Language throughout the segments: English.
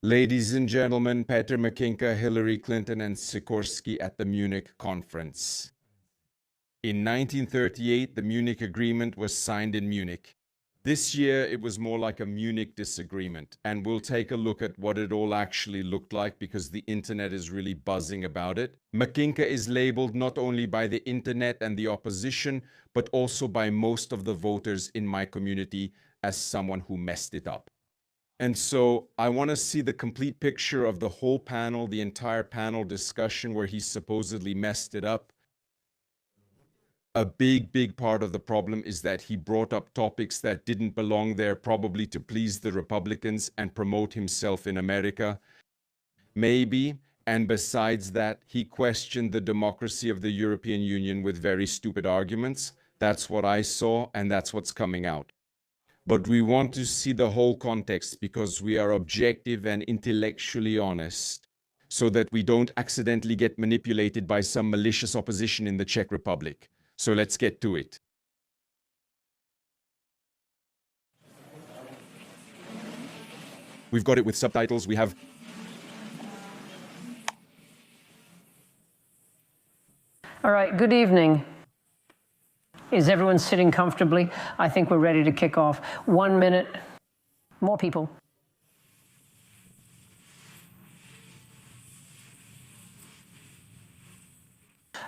Ladies and gentlemen, Petr Macinka, Hillary Clinton, and Sikorsky at the Munich conference. In 1938, the Munich Agreement was signed in Munich. This year, it was more like a Munich disagreement, and we'll take a look at what it all actually looked like because the internet is really buzzing about it. Macinka is labeled not only by the internet and the opposition, but also by most of the voters in my community as someone who messed it up. And so I want to see the complete picture of the whole panel, the entire panel discussion where he supposedly messed it up. A big part of the problem is that he brought up topics that didn't belong there, probably to please the Republicans and promote himself in America. Maybe. And besides that, he questioned the democracy of the European Union with very stupid arguments. That's what I saw, and that's what's coming out. But we want to see the whole context because we are objective and intellectually honest, so that we don't accidentally get manipulated by some malicious opposition in the Czech Republic. So let's get to it. We've got it with subtitles. We have... All right, good evening. Is everyone sitting comfortably? I think we're ready to kick off. 1 minute. More people.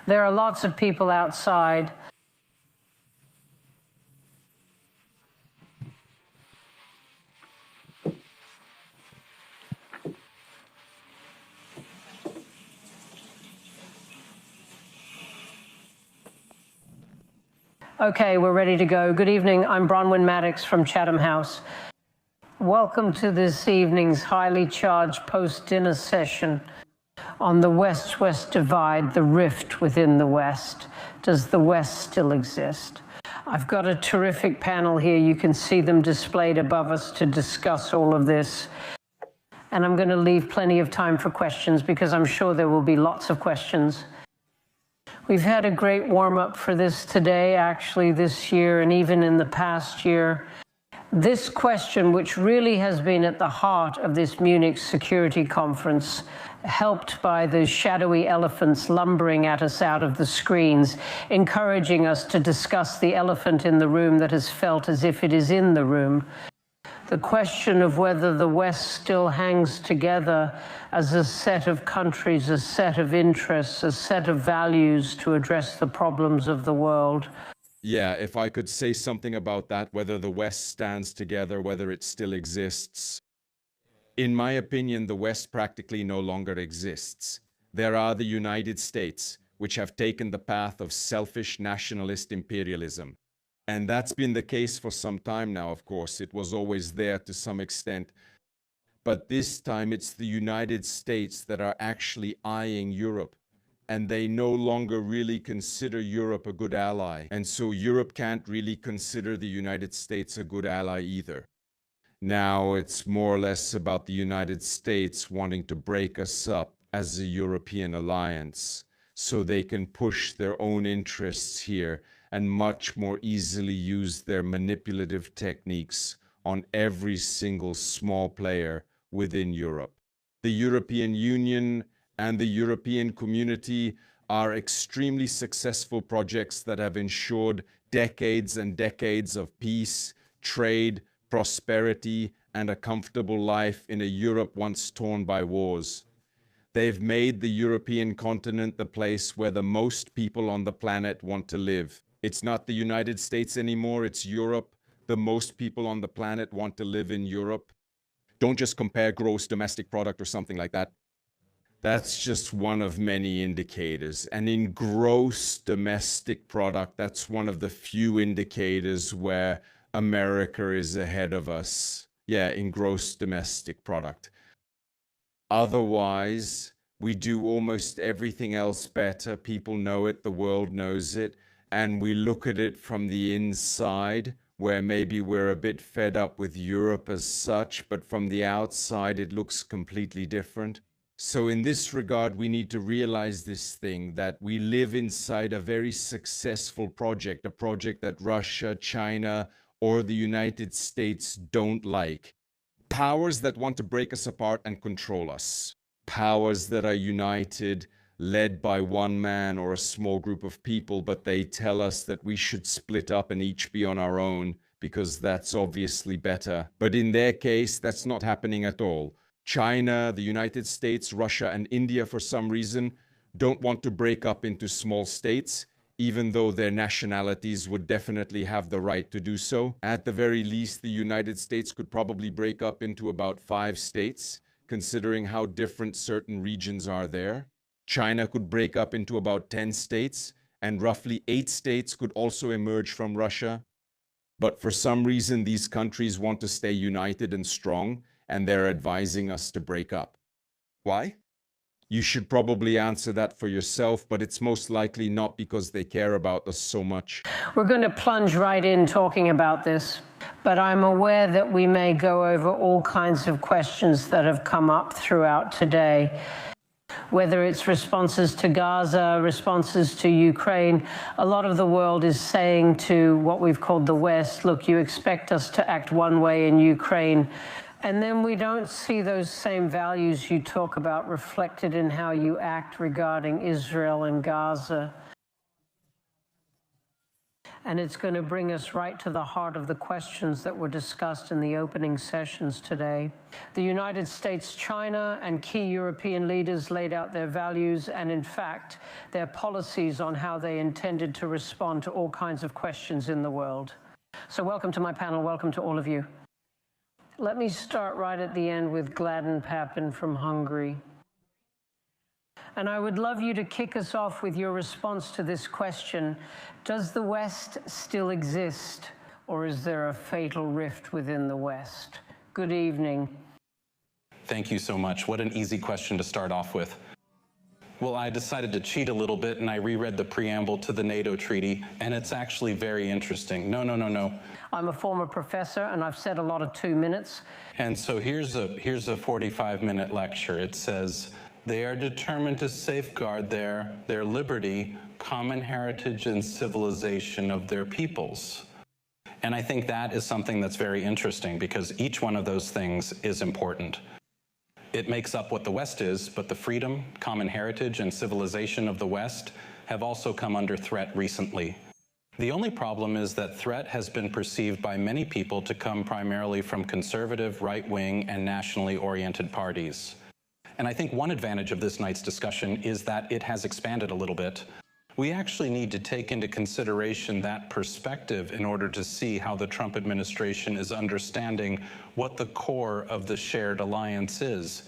There are lots of people outside. Okay, we're ready to go. Good evening. I'm Bronwyn Maddox from Chatham House. Welcome to this evening's highly charged post-dinner session on the West-West divide, the rift within the West. Does the West still exist? I've got a terrific panel here. You can see them displayed above us to discuss all of this. And I'm going to leave plenty of time for questions because I'm sure there will be lots of questions. We've had a great warm-up for this today, actually this year, and even in the past year. This question, which really has been at the heart of this Munich Security Conference, helped by the shadowy elephants lumbering at us out of the screens, encouraging us to discuss the elephant in the room that has felt as if it is in the room. The question of whether the West still hangs together as a set of countries, a set of interests, a set of values to address the problems of the world. Yeah, if I could say something about that, whether the West stands together, whether it still exists. In my opinion, the West practically no longer exists. There are the United States, which have taken the path of selfish nationalist imperialism. And that's been the case for some time now, of course. It was always there to some extent. But this time it's the United States that are actually eyeing Europe. And they no longer really consider Europe a good ally. And so Europe can't really consider the United States a good ally either. Now it's more or less about the United States wanting to break us up as a European alliance so they can push their own interests here and much more easily use their manipulative techniques on every single small player within Europe. The European Union and the European community are extremely successful projects that have ensured decades and decades of peace, trade, prosperity, and a comfortable life in a Europe once torn by wars. They've made the European continent the place where the most people on the planet want to live. It's not the United States anymore, it's Europe. The most people on the planet want to live in Europe. Don't just compare gross domestic product or something like that. That's just one of many indicators. And in gross domestic product, that's one of the few indicators where America is ahead of us. Yeah, in gross domestic product. Otherwise, we do almost everything else better. People know it, the world knows it. And we look at it from the inside, where maybe we're a bit fed up with Europe as such, but from the outside, it looks completely different. So in this regard, we need to realize this thing, that we live inside a very successful project, a project that Russia, China, or the United States don't like. powers that want to break us apart and control us. Powers that are united, led by one man or a small group of people, but they tell us that we should split up and each be on our own because that's obviously better. But in their case, that's not happening at all. China, the United States, Russia, and India, for some reason, don't want to break up into small states, even though their nationalities would definitely have the right to do so. At the very least, the United States could probably break up into about 5 states, considering how different certain regions are there. China could break up into about 10 states, and roughly 8 states could also emerge from Russia. But for some reason, these countries want to stay united and strong, and they're advising us to break up. Why? You should probably answer that for yourself, but it's most likely not because they care about us so much. We're going to plunge right in talking about this, but I'm aware that we may go over all kinds of questions that have come up throughout today. Whether it's responses to Gaza, responses to Ukraine, a lot of the world is saying to what we've called the West, look, you expect us to act one way in Ukraine, and then we don't see those same values you talk about reflected in how you act regarding Israel and Gaza. And it's going to bring us right to the heart of the questions that were discussed in the opening sessions today. The United States, China, and key European leaders laid out their values and, in fact, their policies on how they intended to respond to all kinds of questions in the world. So welcome to my panel. Welcome to all of you. Let me start right at the end with Gladden Papin from Hungary. And I would love you to kick us off with your response to this question. Does the West still exist, or is there a fatal rift within the West? Good evening. Thank you so much. What an easy question to start off with. Well, I decided to cheat a little bit, and I reread the preamble to the NATO treaty, and it's actually very interesting. No. I'm a former professor, and I've said a lot of 2 minutes. And so here's a 45-minute lecture. It says, they are determined to safeguard their liberty, common heritage, and civilization of their peoples. And I think that is something that's very interesting because each one of those things is important. It makes up what the West is, but the freedom, common heritage, and civilization of the West have also come under threat recently. The only problem is that threat has been perceived by many people to come primarily from conservative, right-wing, and nationally oriented parties. And I think one advantage of this night's discussion is that it has expanded a little bit. We actually need to take into consideration that perspective in order to see how the Trump administration is understanding what the core of the shared alliance is,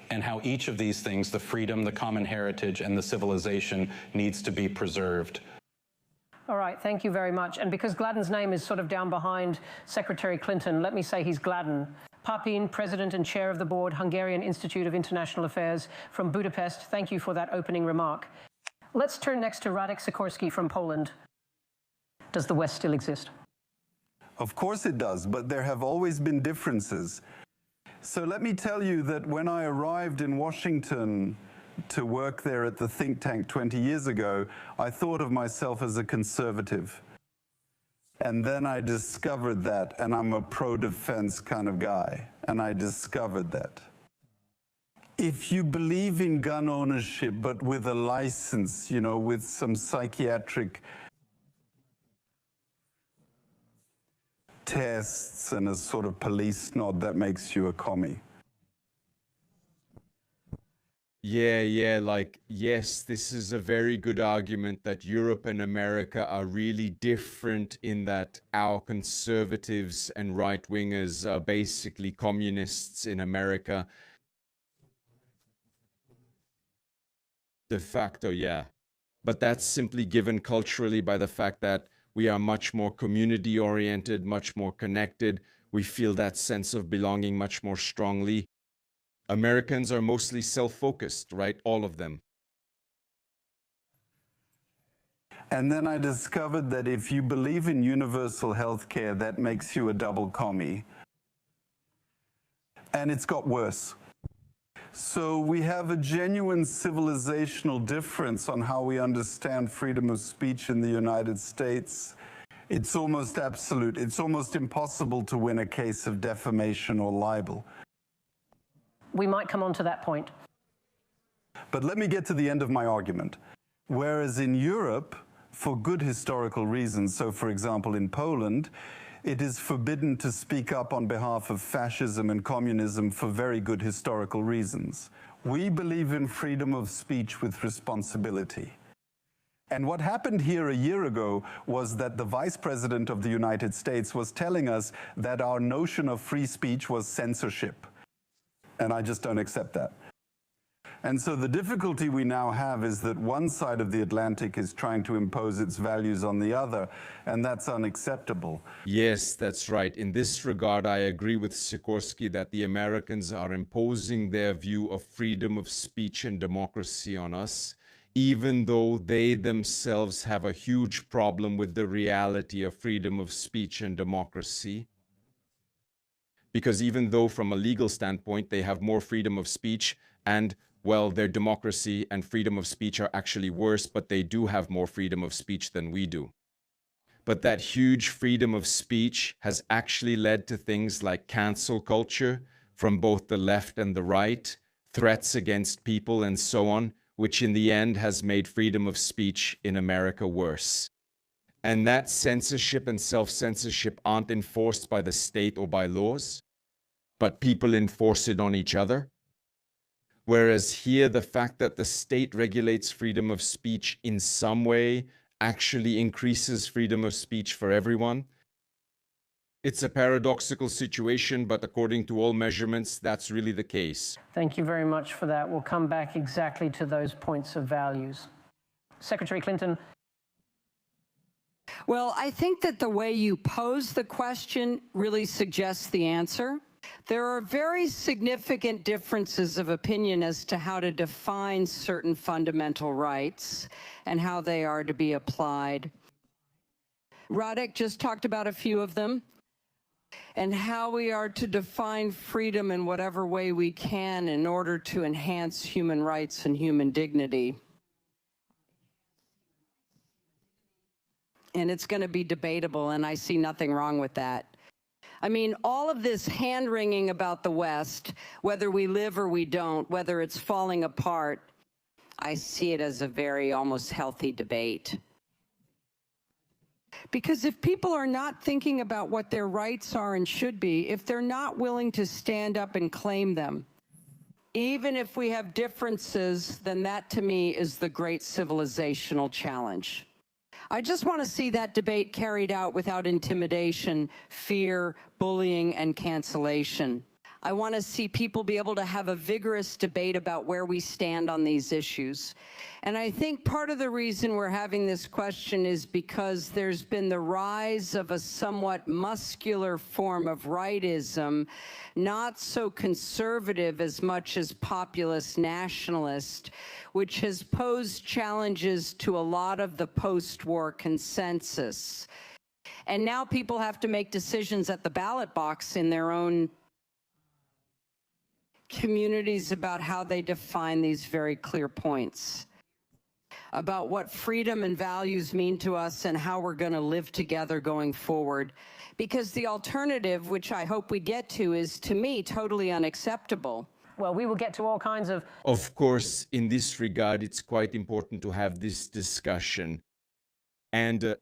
and how each of these things, the freedom, the common heritage, and the civilization, needs to be preserved. All right, thank you very much. And because Gladden's name is sort of down behind Secretary Clinton, let me say he's Gladden. Papin, President and Chair of the Board, Hungarian Institute of International Affairs from Budapest, thank you for that opening remark. Let's turn next to Radek Sikorski from Poland. Does the West still exist? Of course it does, but there have always been differences. So let me tell you that when I arrived in Washington to work there at the think tank 20 years ago, I thought of myself as a conservative. And then I discovered that, and I'm a pro-defense kind of guy, and I discovered that. If you believe in gun ownership, but with a license, you know, with some psychiatric tests and a sort of police nod, that makes you a commie. Yeah, like, yes, this is a very good argument that Europe and America are really different in that our conservatives and right-wingers are basically communists in America. De facto, yeah. But that's simply given culturally by the fact that we are much more community-oriented, much more connected. We feel that sense of belonging much more strongly. Americans are mostly self-focused, right? All of them. And then I discovered that if you believe in universal health care, that makes you a double commie. And it's got worse. So we have a genuine civilizational difference on how we understand freedom of speech in the United States It's almost absolute. It's almost impossible to win a case of defamation or libel. We might come on to that point. But let me get to the end of my argument. Whereas in Europe, for good historical reasons, so for example in Poland, it is forbidden to speak up on behalf of fascism and communism for very good historical reasons. We believe in freedom of speech with responsibility. And what happened here a year ago was that the Vice President of the United States was telling us that our notion of free speech was censorship. And I just don't accept that. And so the difficulty we now have is that one side of the Atlantic is trying to impose its values on the other, and that's unacceptable. Yes, that's right. In this regard, I agree with Sikorsky that the Americans are imposing their view of freedom of speech and democracy on us, even though they themselves have a huge problem with the reality of freedom of speech and democracy. Because even though from a legal standpoint they have more freedom of speech and, well, their democracy and freedom of speech are actually worse, but they do have more freedom of speech than we do. But that huge freedom of speech has actually led to things like cancel culture from both the left and the right, threats against people and so on, which in the end has made freedom of speech in America worse. And that censorship and self-censorship aren't enforced by the state or by laws, but people enforce it on each other. Whereas here, the fact that the state regulates freedom of speech in some way actually increases freedom of speech for everyone. It's a paradoxical situation, but according to all measurements, that's really the case. Thank you very much for that. We'll come back exactly to those points of values. Secretary Clinton. Well, I think that the way you pose the question really suggests the answer. There are very significant differences of opinion as to how to define certain fundamental rights and how they are to be applied. Radek just talked about a few of them, and how we are to define freedom in whatever way we can in order to enhance human rights and human dignity. And it's going to be debatable, and I see nothing wrong with that. I mean, all of this hand-wringing about the West, whether we live or we don't, whether it's falling apart, I see it as a very almost healthy debate. Because if people are not thinking about what their rights are and should be, if they're not willing to stand up and claim them, even if we have differences, then that to me is the great civilizational challenge. I just want to see that debate carried out without intimidation, fear, bullying, and cancellation. I want to see people be able to have a vigorous debate about where we stand on these issues. And I think part of the reason we're having this question is because there's been the rise of a somewhat muscular form of rightism, not so conservative as much as populist nationalist, which has posed challenges to a lot of the post-war consensus. And now people have to make decisions at the ballot box in their own communities about how they define these very clear points, about what freedom and values mean to us and how we're going to live together going forward. Because the alternative, which I hope we get to, is, to me, totally unacceptable. Well, we will get to all kinds of... Of course, in this regard, it's quite important to have this discussion. And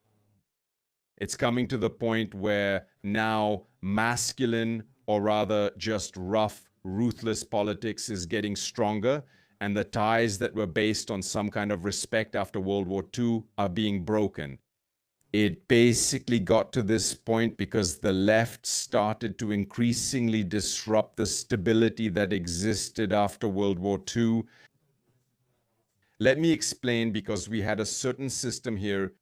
it's coming to the point where now masculine, or rather just rough, ruthless politics is getting stronger, and the ties that were based on some kind of respect after World War II are being broken. It basically got to this point because the left started to increasingly disrupt the stability that existed after World War II. Let me explain, because we had a certain system here.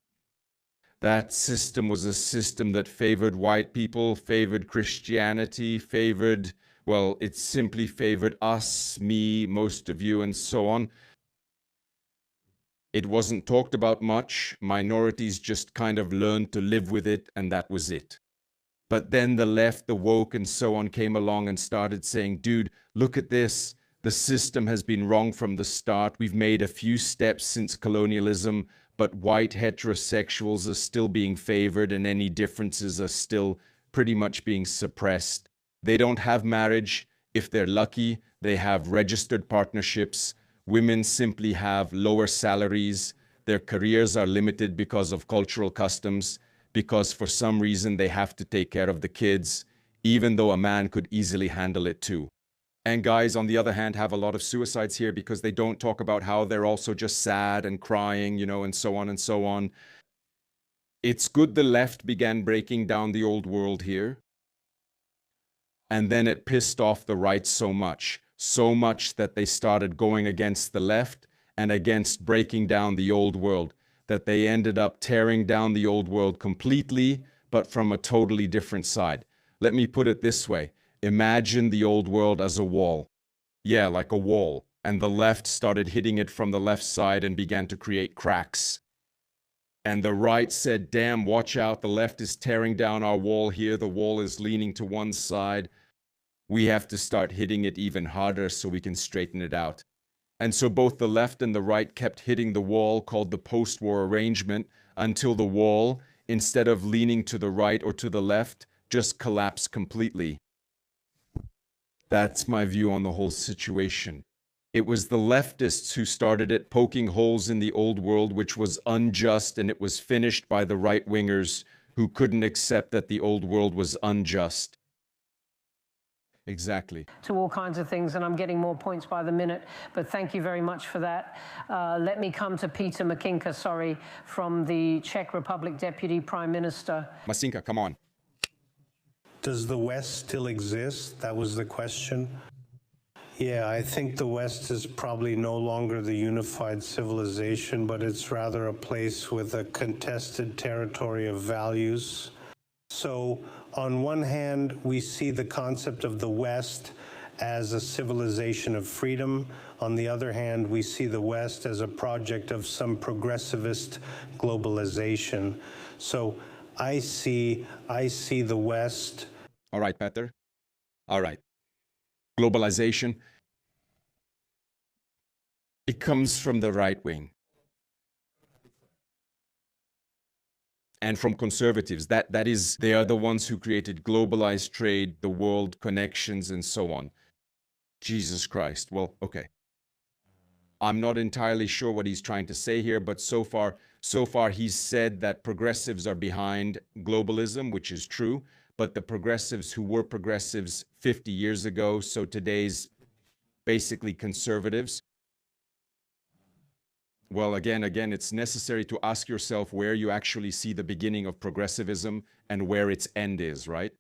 That system was a system that favored white people, favored Christianity, favored, well, it simply favored us, me, most of you, and so on. It wasn't talked about much. Minorities just kind of learned to live with it, and that was it. But then the left, the woke, and so on came along and started saying, dude, look at this. The system has been wrong from the start. We've made a few steps since colonialism, but white heterosexuals are still being favored and any differences are still pretty much being suppressed. They don't have marriage. If they're lucky, they have registered partnerships. Women simply have lower salaries. Their careers are limited because of cultural customs, because for some reason they have to take care of the kids, even though a man could easily handle it too. And guys, on the other hand, have a lot of suicides here because they don't talk about how they're also just sad and crying, you know, and so on and so on. It's good the left began breaking down the old world here. And then it pissed off the right so much that they started going against the left and against breaking down the old world, that they ended up tearing down the old world completely, but from a totally different side. Let me put it this way. Imagine the old world as a wall. Yeah, like a wall. And the left started hitting it from the left side and began to create cracks. And the right said, damn, watch out, the left is tearing down our wall here. The wall is leaning to one side. We have to start hitting it even harder so we can straighten it out. And so both the left and the right kept hitting the wall called the post-war arrangement until the wall, instead of leaning to the right or to the left, just collapsed completely. That's my view on the whole situation. It was the leftists who started it, poking holes in the old world, which was unjust, and it was finished by the right-wingers who couldn't accept that the old world was unjust. Exactly. To all kinds of things, and I'm getting more points by the minute, but thank you very much for that. Let me come to Peter Macinka, from the Czech Republic Deputy Prime Minister. Macinka, come on. Does the West still exist? That was the question. Yeah, I think the West is probably no longer the unified civilization, but it's rather a place with a contested territory of values. So on one hand, we see the concept of the West as a civilization of freedom. On the other hand, we see the West as a project of some progressivist globalization. So I see the West. All right, Peter. All right. Globalization. It comes from the right wing. And from conservatives, that is, they are the ones who created globalized trade, the world connections, and so on. Jesus Christ. Well, okay. I'm not entirely sure what he's trying to say here, but so far he's said that progressives are behind globalism, which is true, but the progressives who were progressives 50 years ago, so today's basically conservatives. Well, again, it's necessary to ask yourself where you actually see the beginning of progressivism and where its end is, right?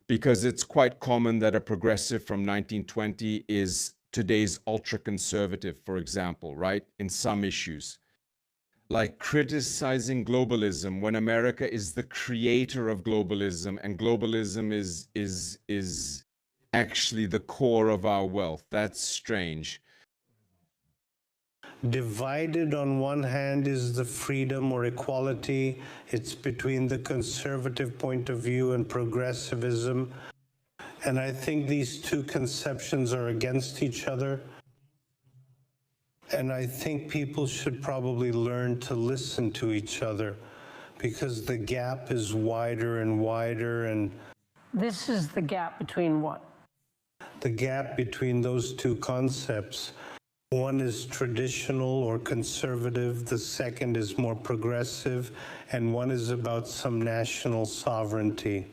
Because it's quite common that a progressive from 1920 is today's ultra-conservative, for example, right? In some issues. Like criticizing globalism when America is the creator of globalism, and globalism is actually the core of our wealth. That's strange. Divided on one hand is the freedom or equality. It's between the conservative point of view and progressivism. And I think these two conceptions are against each other. And I think people should probably learn to listen to each other because the gap is wider and wider. And this is the gap between what? The gap between those two concepts. One is traditional or conservative, the second is more progressive, and one is about some national sovereignty.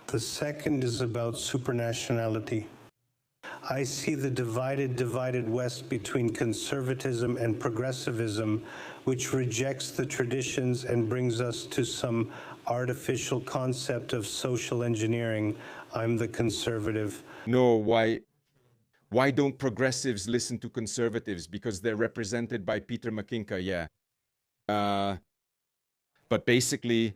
The second is about supranationality. I see the divided West between conservatism and progressivism, which rejects the traditions and brings us to some artificial concept of social engineering. I'm the conservative. No, why don't progressives listen to conservatives? Because they're represented by Peter Macinka, yeah. But basically,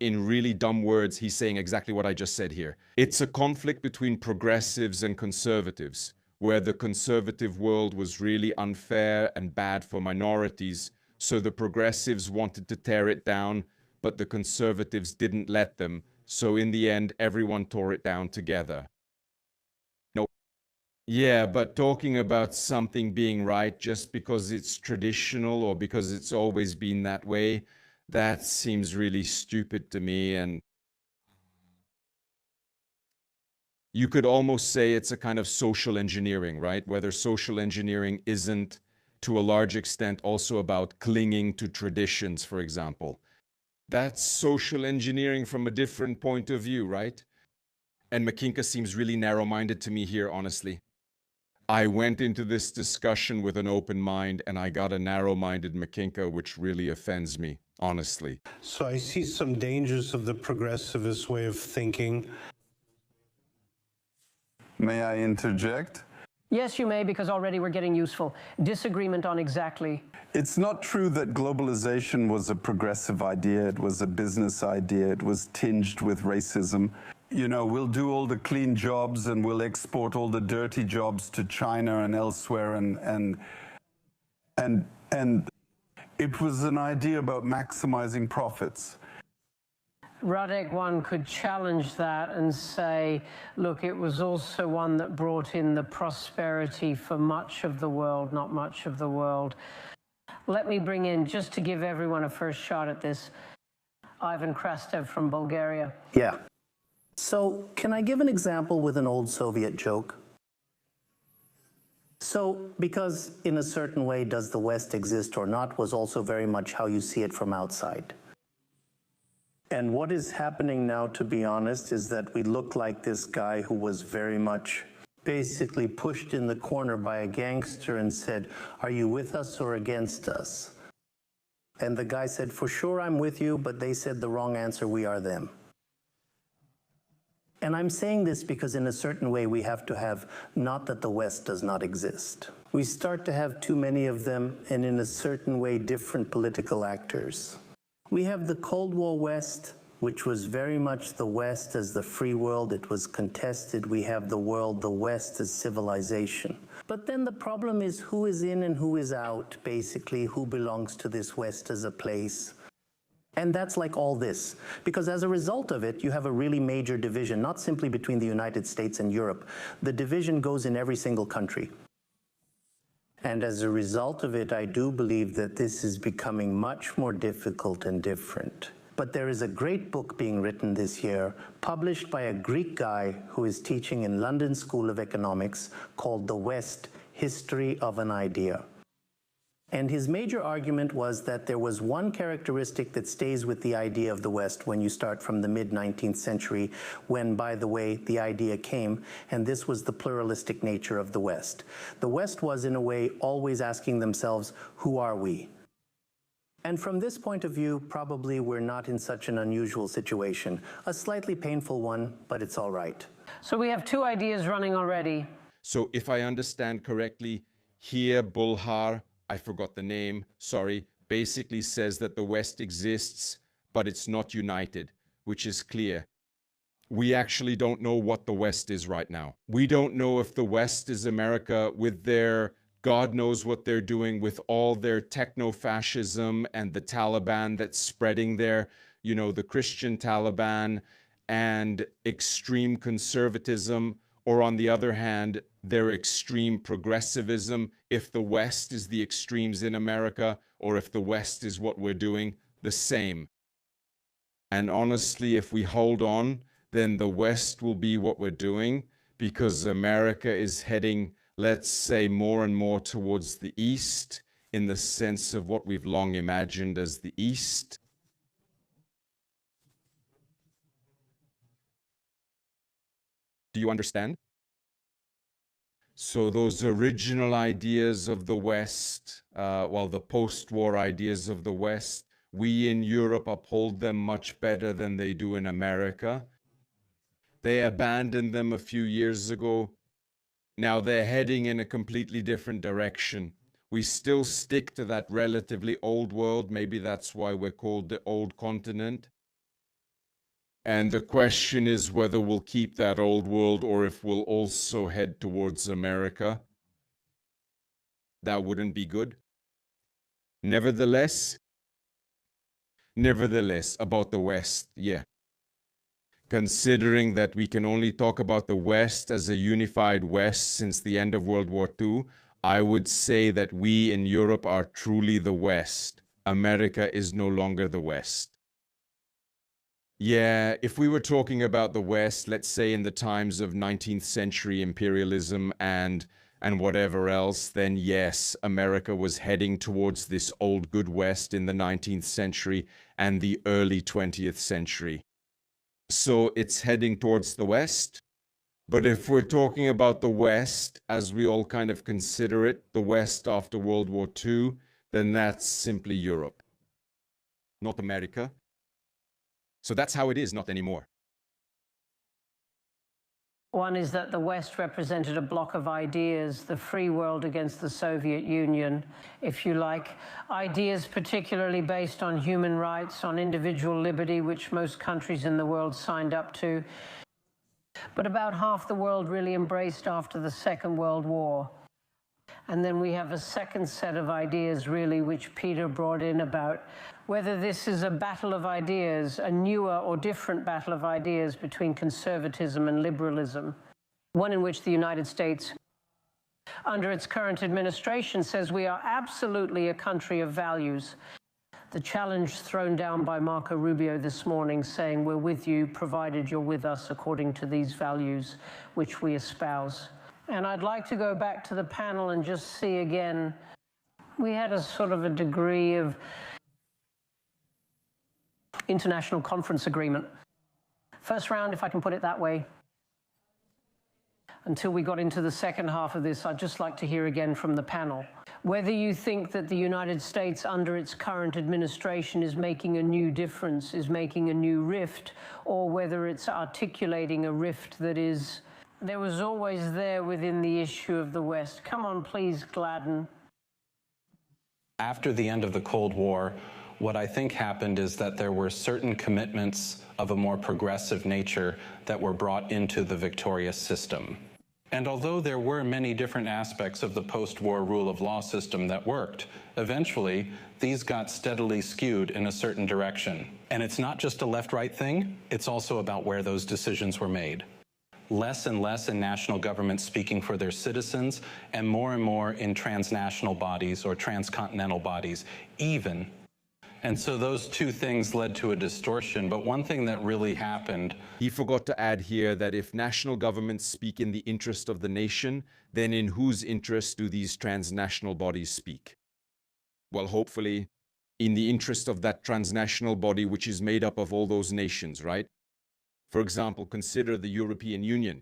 in really dumb words, he's saying exactly what I just said here. It's a conflict between progressives and conservatives, where the conservative world was really unfair and bad for minorities, so the progressives wanted to tear it down, but the conservatives didn't let them, so in the end, everyone tore it down together. Yeah, but talking about something being right just because it's traditional or because it's always been that way, that seems really stupid to me. And you could almost say it's a kind of social engineering, right? Whether social engineering isn't, to a large extent, also about clinging to traditions, for example. That's social engineering from a different point of view, right? And Macinka seems really narrow-minded to me here, honestly. I went into this discussion with an open mind and I got a narrow-minded Macinka, which really offends me, honestly. So I see some dangers of the progressivist way of thinking. May I interject? Yes, you may, because already we're getting useful. Disagreement on exactly. It's not true that globalization was a progressive idea. It was a business idea. It was tinged with racism. You know, we'll do all the clean jobs and we'll export all the dirty jobs to China and elsewhere. And it was an idea about maximizing profits. Radek, one could challenge that and say, look, it was also one that brought in the prosperity for much of the world, not much of the world. Let me bring in, just to give everyone a first shot at this, Ivan Krastev from Bulgaria. Yeah. So can I give an example with an old Soviet joke? So, because in a certain way, does the West exist or not, was also very much how you see it from outside. And what is happening now, to be honest, is that we look like this guy who was very much basically pushed in the corner by a gangster and said, "Are you with us or against us?" And the guy said, "For sure I'm with you," but they said the wrong answer, "We are them." And I'm saying this because in a certain way we have to have, not that the West does not exist. We start to have too many of them, and in a certain way different political actors. We have the Cold War West, which was very much the West as the free world. It was contested. We have the world, the West as civilization. But then the problem is who is in and who is out, basically, who belongs to this West as a place. And that's like all this, because as a result of it, you have a really major division, not simply between the United States and Europe. The division goes in every single country. And as a result of it, I do believe that this is becoming much more difficult and different. But there is a great book being written this year, published by a Greek guy who is teaching in London School of Economics, called The West: History of an Idea. And his major argument was that there was one characteristic that stays with the idea of the West when you start from the mid-19th century, when, by the way, the idea came, and this was the pluralistic nature of the West. The West was, in a way, always asking themselves, who are we? And from this point of view, probably we're not in such an unusual situation. A slightly painful one, but it's all right. So we have two ideas running already. So if I understand correctly, here Bulhar, I forgot the name, sorry, basically says that the West exists, but it's not united, which is clear. We actually don't know what the West is right now. We don't know if the West is America with their, God knows what they're doing with all their techno-fascism and the Taliban that's spreading there, you know, the Christian Taliban and extreme conservatism, or on the other hand, their extreme progressivism, if the West is the extremes in America, or if the West is what we're doing, the same. And honestly, if we hold on, then the West will be what we're doing, because America is heading, let's say, more and more towards the East, in the sense of what we've long imagined as the East. Do you understand? So those original ideas of the West, the post-war ideas of the West, we in Europe uphold them much better than they do in America. They abandoned them a few years ago. Now they're heading in a completely different direction. We still stick to that relatively old world. Maybe that's why we're called the old continent. And the question is whether we'll keep that old world or if we'll also head towards America. That wouldn't be good. Nevertheless, about the West, yeah. considering that we can only talk about the West as a unified West since the end of World War II, I would say that we in Europe are truly the West. America is no longer the West. Yeah, if we were talking about the West, let's say in the times of 19th century imperialism and whatever else, then yes, America was heading towards this old good West in the 19th century and the early 20th century. So it's heading towards the West. But if we're talking about the West, as we all kind of consider it, the West after World War II, then that's simply Europe, not America. So that's how it is, not anymore. One is that the West represented a block of ideas, the free world against the Soviet Union, if you like. Ideas particularly based on human rights, on individual liberty, which most countries in the world signed up to. But about half the world really embraced after the Second World War. And then we have a second set of ideas, really, which Peter brought in about whether this is a battle of ideas, a newer or different battle of ideas between conservatism and liberalism, one in which the United States, under its current administration, says we are absolutely a country of values. The challenge thrown down by Marco Rubio this morning, saying we're with you provided you're with us according to these values which we espouse. And I'd like to go back to the panel and just see again, we had a sort of a degree of international conference agreement. First round, if I can put it that way. Until we got into the second half of this, I'd just like to hear again from the panel whether you think that the United States under its current administration is making a new difference, is making a new rift, or whether it's articulating a rift that is, there was always there within the issue of the West. Come on, please, Gladden. After the end of the Cold War, what I think happened is that there were certain commitments of a more progressive nature that were brought into the victorious system. And although there were many different aspects of the post-war rule of law system that worked, eventually these got steadily skewed in a certain direction. And it's not just a left-right thing, it's also about where those decisions were made. Less and less in national governments speaking for their citizens, and more in transnational bodies or transcontinental bodies, even. And so those two things led to a distortion. But one thing that really happened... He forgot to add here that if national governments speak in the interest of the nation, then in whose interest do these transnational bodies speak? Well, hopefully, in the interest of that transnational body, which is made up of all those nations, right? For example, consider the European Union.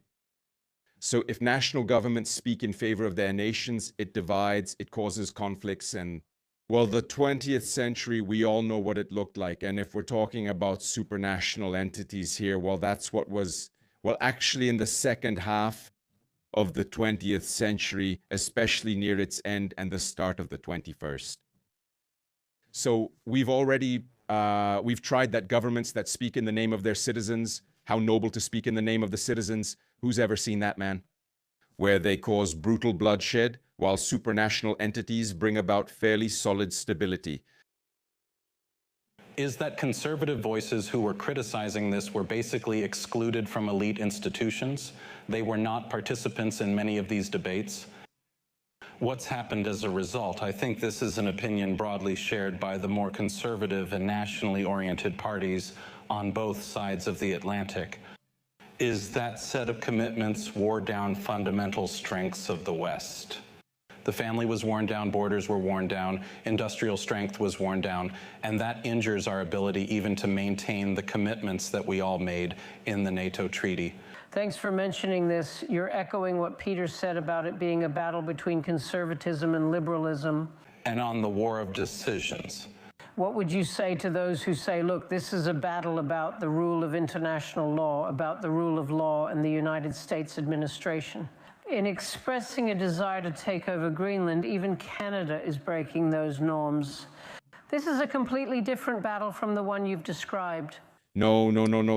So if national governments speak in favor of their nations, it divides, it causes conflicts, and well, the 20th century, we all know what it looked like. And if we're talking about supranational entities here, well, that's what was, well, actually in the second half of the 20th century, especially near its end and the start of the 21st. So we've already, we've tried that governments that speak in the name of their citizens, how noble to speak in the name of the citizens. Who's ever seen that, man? Where they cause brutal bloodshed, while supranational entities bring about fairly solid stability. Is that conservative voices who were criticizing this were basically excluded from elite institutions. They were not participants in many of these debates. What's happened as a result? I think this is an opinion broadly shared by the more conservative and nationally oriented parties on both sides of the Atlantic. Is that set of commitments wore down fundamental strengths of the West? The family was worn down, borders were worn down, industrial strength was worn down, and that injures our ability even to maintain the commitments that we all made in the NATO treaty. Thanks for mentioning this. You're echoing what Peter said about it being a battle between conservatism and liberalism. And on the war of decisions. What would you say to those who say, look, this is a battle about the rule of international law, about the rule of law and the United States administration? In expressing a desire to take over Greenland, even Canada is breaking those norms. This is a completely different battle from the one you've described. No,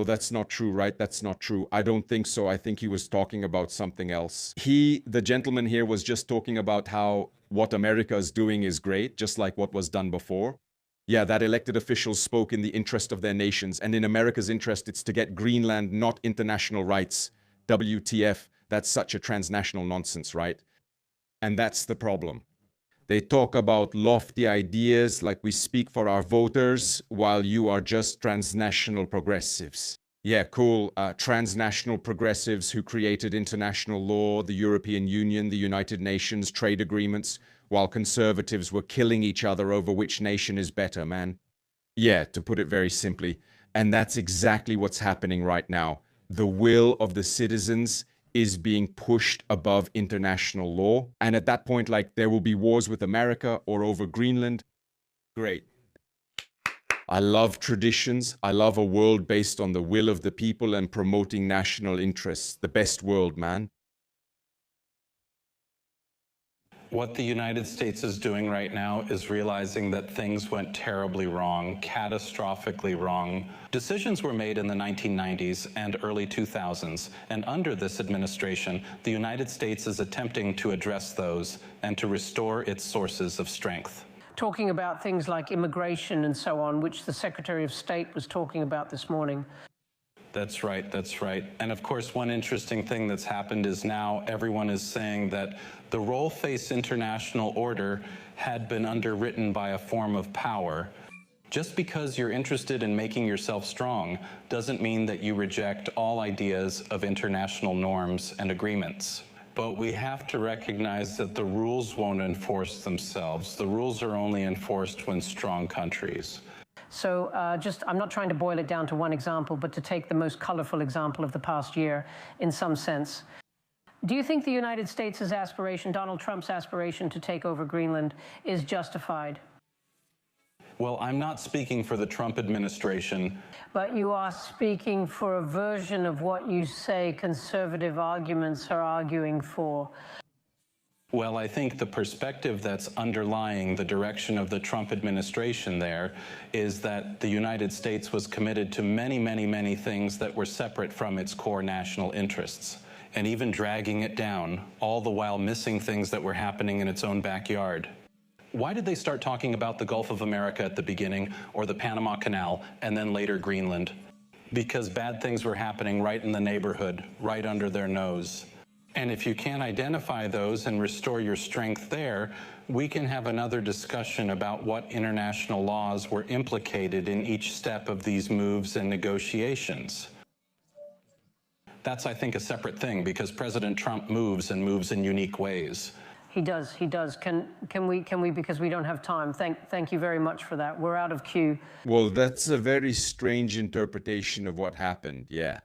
that's not true, right? That's not true. I don't think so. I think he was talking about something else. The gentleman here was just talking about how what America is doing is great, just like what was done before. Yeah, that elected officials spoke in the interest of their nations, and in America's interest, it's to get Greenland, not international rights. WTF, that's such a transnational nonsense, right? And that's the problem. They talk about lofty ideas like we speak for our voters, while you are just transnational progressives. Yeah, cool. Transnational progressives who created international law, the European Union, the United Nations, trade agreements, while conservatives were killing each other over which nation is better, man. Yeah, to put it very simply. And that's exactly what's happening right now. The will of the citizens is being pushed above international law. And at that point, like, there will be wars with America or over Greenland. Great. I love traditions. I love a world based on the will of the people and promoting national interests. The best world, man. What the United States is doing right now is realizing that things went terribly wrong, catastrophically wrong. Decisions were made in the 1990s and early 2000s, and under this administration, the United States is attempting to address those and to restore its sources of strength. Talking about things like immigration and so on, which the Secretary of State was talking about this morning. That's right, that's right. And of course, one interesting thing that's happened is now everyone is saying that the role-face international order had been underwritten by a form of power. Just because you're interested in making yourself strong doesn't mean that you reject all ideas of international norms and agreements. But we have to recognize that the rules won't enforce themselves. The rules are only enforced when strong countries. So I'm not trying to boil it down to one example, but to take the most colorful example of the past year in some sense. Do you think the United States' aspiration, Donald Trump's aspiration to take over Greenland, is justified? Well, I'm not speaking for the Trump administration. But you are speaking for a version of what you say conservative arguments are arguing for. Well, I think the perspective that's underlying the direction of the Trump administration there is that the United States was committed to many, many, many things that were separate from its core national interests, and even dragging it down, all the while missing things that were happening in its own backyard. Why did they start talking about the Gulf of America at the beginning, or the Panama Canal, and then later Greenland? Because bad things were happening right in the neighborhood, right under their nose. And if you can't identify those and restore your strength there, we can have another discussion about what international laws were implicated in each step of these moves and negotiations. That's, I think, a separate thing, because President Trump moves and moves in unique ways. He does. Can we, because we don't have time. Thank you very much for that. We're out of queue. Well, that's a very strange interpretation of what happened, yeah.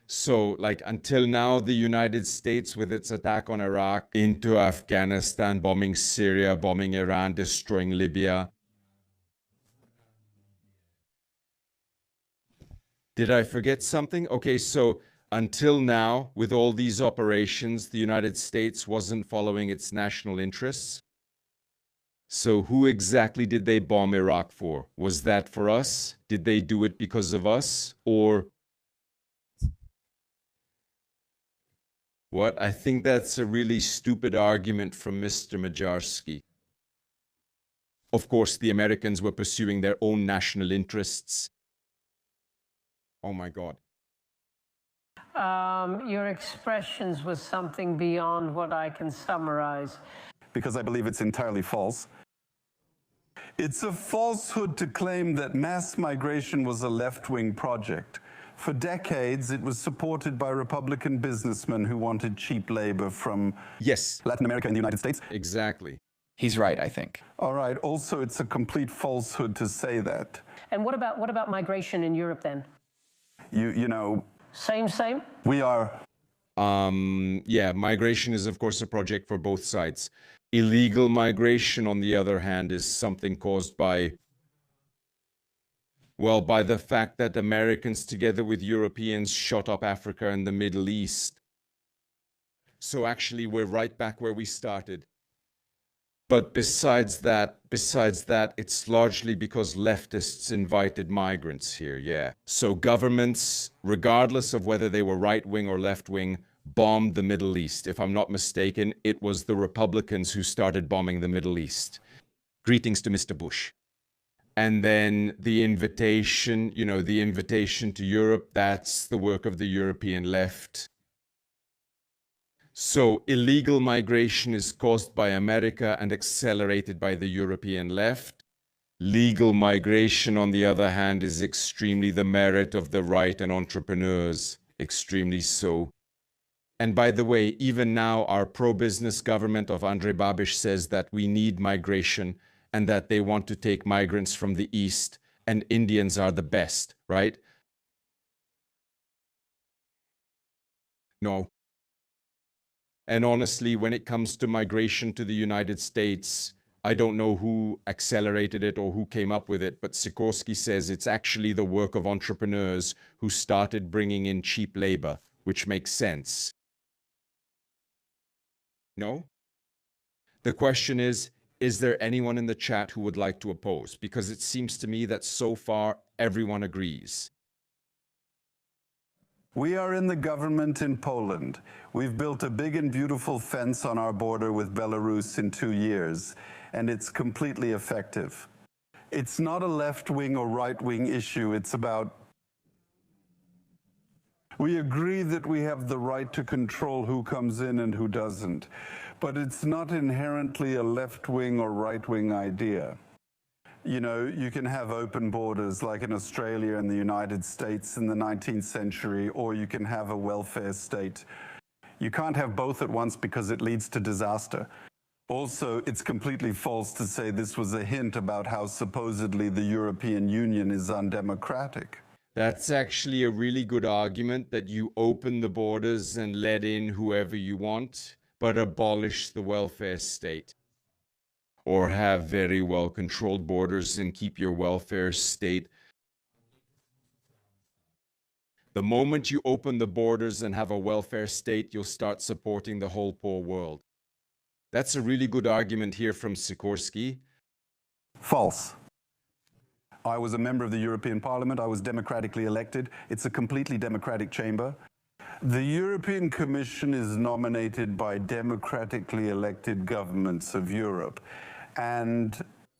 So, like, until now, the United States, with its attack on Iraq, into Afghanistan, bombing Syria, bombing Iran, destroying Libya. Did I forget something? Okay, so until now, with all these operations, the United States wasn't following its national interests. So who exactly did they bomb Iraq for? Was that for us? Did they do it because of us? Or what? I think that's a really stupid argument from Mr. Majarski. Of course, the Americans were pursuing their own national interests. Oh my God. Your expressions was something beyond what I can summarize. Because I believe it's entirely false. It's a falsehood to claim that mass migration was a left-wing project. For decades, it was supported by Republican businessmen who wanted cheap labor from Latin America and the United States. Exactly. He's right, I think. All right. Also, it's a complete falsehood to say that. And what about migration in Europe then? You know... Same? We are... Yeah, migration is, of course, a project for both sides. Illegal migration, on the other hand, is something caused by... Well, by the fact that Americans, together with Europeans, shot up Africa and the Middle East. So actually, we're right back where we started. But besides that, it's largely because leftists invited migrants here, yeah. So governments, regardless of whether they were right-wing or left-wing, bombed the Middle East. If I'm not mistaken, it was the Republicans who started bombing the Middle East. Greetings to Mr. Bush. And then the invitation, the invitation to Europe, that's the work of the European left. So illegal migration is caused by America and accelerated by the European left. Legal migration, on the other hand, is extremely the merit of the right and entrepreneurs, extremely so. And by the way, even now, our pro-business government of Andrej Babiš says that we need migration and that they want to take migrants from the East, and Indians are the best, right? No. And honestly, when it comes to migration to the United States, I don't know who accelerated it or who came up with it, but Sikorsky says it's actually the work of entrepreneurs who started bringing in cheap labor, which makes sense. No? The question is there anyone in the chat who would like to oppose? Because it seems to me that so far everyone agrees. We are in the government in Poland. We've built a big and beautiful fence on our border with Belarus in 2 years, and it's completely effective. It's not a left-wing or right-wing issue. It's about we agree that we have the right to control who comes in and who doesn't, but it's not inherently a left-wing or right-wing idea. You can have open borders like in Australia and the United States in the 19th century, or you can have a welfare state. You can't have both at once because it leads to disaster. Also, it's completely false to say this was a hint about how supposedly the European Union is undemocratic. That's actually a really good argument, that you open the borders and let in whoever you want, but abolish the welfare state. Or have very well-controlled borders and keep your welfare state. The moment you open the borders and have a welfare state, you'll start supporting the whole poor world. That's a really good argument here from Sikorsky. False. I was a member of the European Parliament. I was democratically elected. It's a completely democratic chamber. The European Commission is nominated by democratically elected governments of Europe. And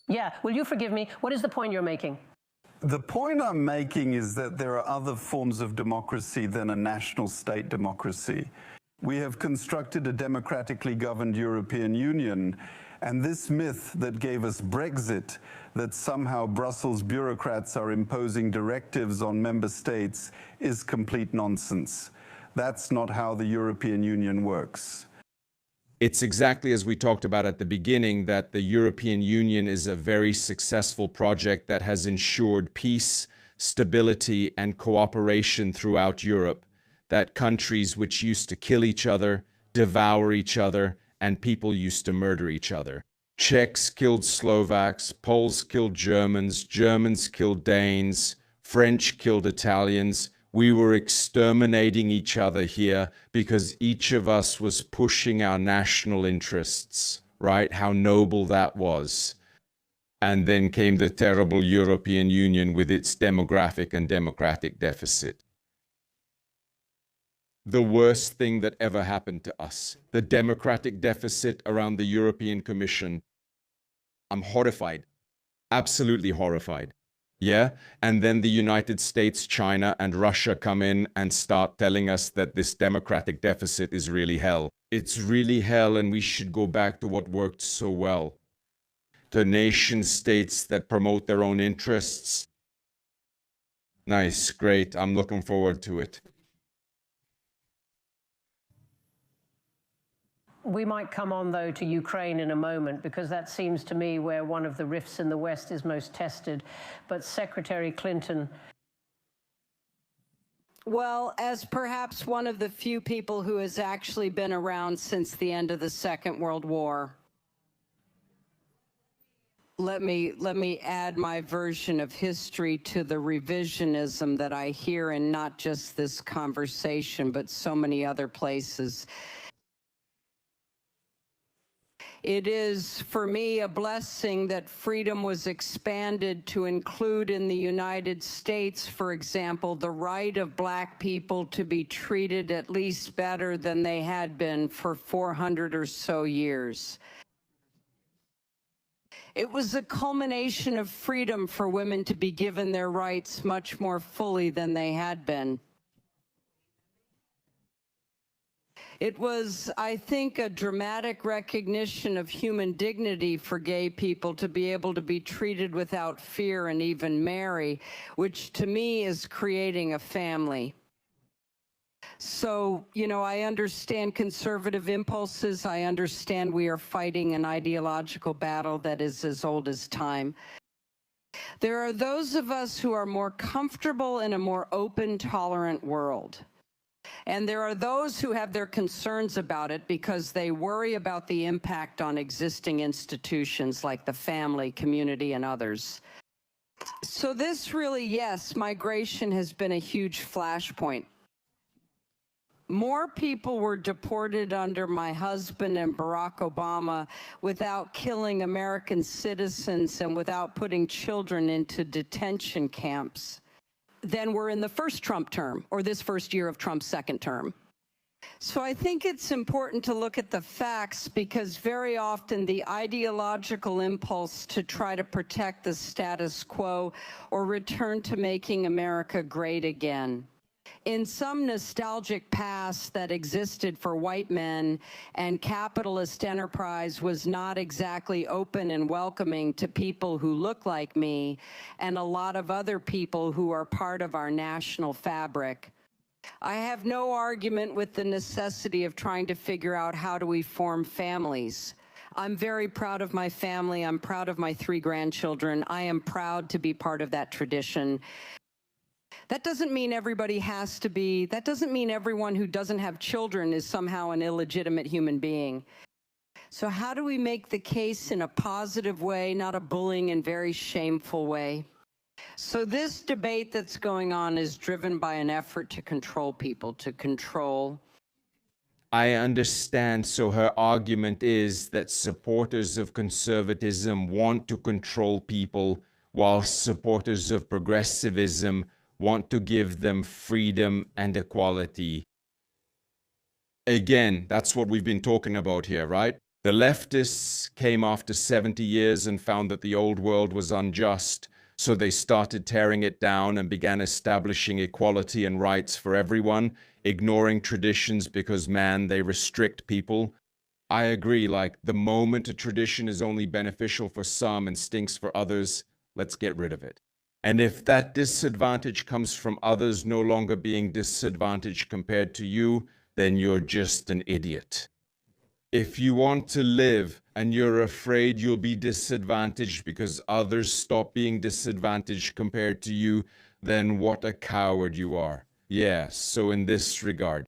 Yeah, will you forgive me? What is the point you're making? the point I'm making is that there are other forms of democracy than a national state democracy. We have constructed a democratically governed European Union, and this myth that gave us Brexit, that somehow Brussels bureaucrats are imposing directives on member states, is complete nonsense. That's not how the European Union works. It's exactly as we talked about at the beginning, that the European Union is a very successful project that has ensured peace, stability, and cooperation throughout Europe. That countries which used to kill each other, devour each other, and people used to murder each other. Czechs killed Slovaks, Poles killed Germans, Germans killed Danes, French killed Italians. We were exterminating each other here because each of us was pushing our national interests, right? How noble that was. And then came the terrible European Union with its demographic and democratic deficit. The worst thing that ever happened to us, the democratic deficit around the European Commission. I'm horrified, absolutely horrified. Yeah, and then the United States, China, and Russia come in and start telling us that this democratic deficit is really hell. It's really hell, and we should go back to what worked so well. To nation states that promote their own interests. Nice, great, I'm looking forward to it. We might come on, though, to Ukraine in a moment, because that seems to me where one of the rifts in the West is most tested. But Secretary Clinton... Well, as perhaps one of the few people who has actually been around since the end of the Second World War, let me add my version of history to the revisionism that I hear in not just this conversation, but so many other places. It is, for me, a blessing that freedom was expanded to include in the United States, for example, the right of Black people to be treated at least better than they had been for 400 or so years. It was a culmination of freedom for women to be given their rights much more fully than they had been. It was, I think, a dramatic recognition of human dignity for gay people to be able to be treated without fear and even marry, which to me is creating a family. So, you know, I understand conservative impulses. I understand we are fighting an ideological battle that is as old as time. There are those of us who are more comfortable in a more open, tolerant world. And there are those who have their concerns about it because they worry about the impact on existing institutions like the family, community, and others. So this really, yes, migration has been a huge flashpoint. More people were deported under my husband and Barack Obama without killing American citizens and without putting children into detention camps than were in the first Trump term or this first year of Trump's second term. So I think it's important to look at the facts because very often the ideological impulse to try to protect the status quo or return to making America great again in some nostalgic past that existed for white men and capitalist enterprise was not exactly open and welcoming to people who look like me and a lot of other people who are part of our national fabric. I have no argument with the necessity of trying to figure out how do we form families. I'm very proud of my family. I'm proud of my 3 grandchildren. I am proud to be part of that tradition. That doesn't mean everybody has to be, that doesn't mean everyone who doesn't have children is somehow an illegitimate human being. So how do we make the case in a positive way, not a bullying and very shameful way? So this debate that's going on is driven by an effort to control people, to control. I understand. So her argument is that supporters of conservatism want to control people, while supporters of progressivism want to give them freedom and equality. Again, that's what we've been talking about here, right? The leftists came after 70 years and found that the old world was unjust, so they started tearing it down and began establishing equality and rights for everyone, ignoring traditions because, man, they restrict people. I agree, like, the moment a tradition is only beneficial for some and stinks for others, let's get rid of it. And if that disadvantage comes from others no longer being disadvantaged compared to you, then you're just an idiot. If you want to live and you're afraid you'll be disadvantaged because others stop being disadvantaged compared to you, then what a coward you are. Yeah, so in this regard.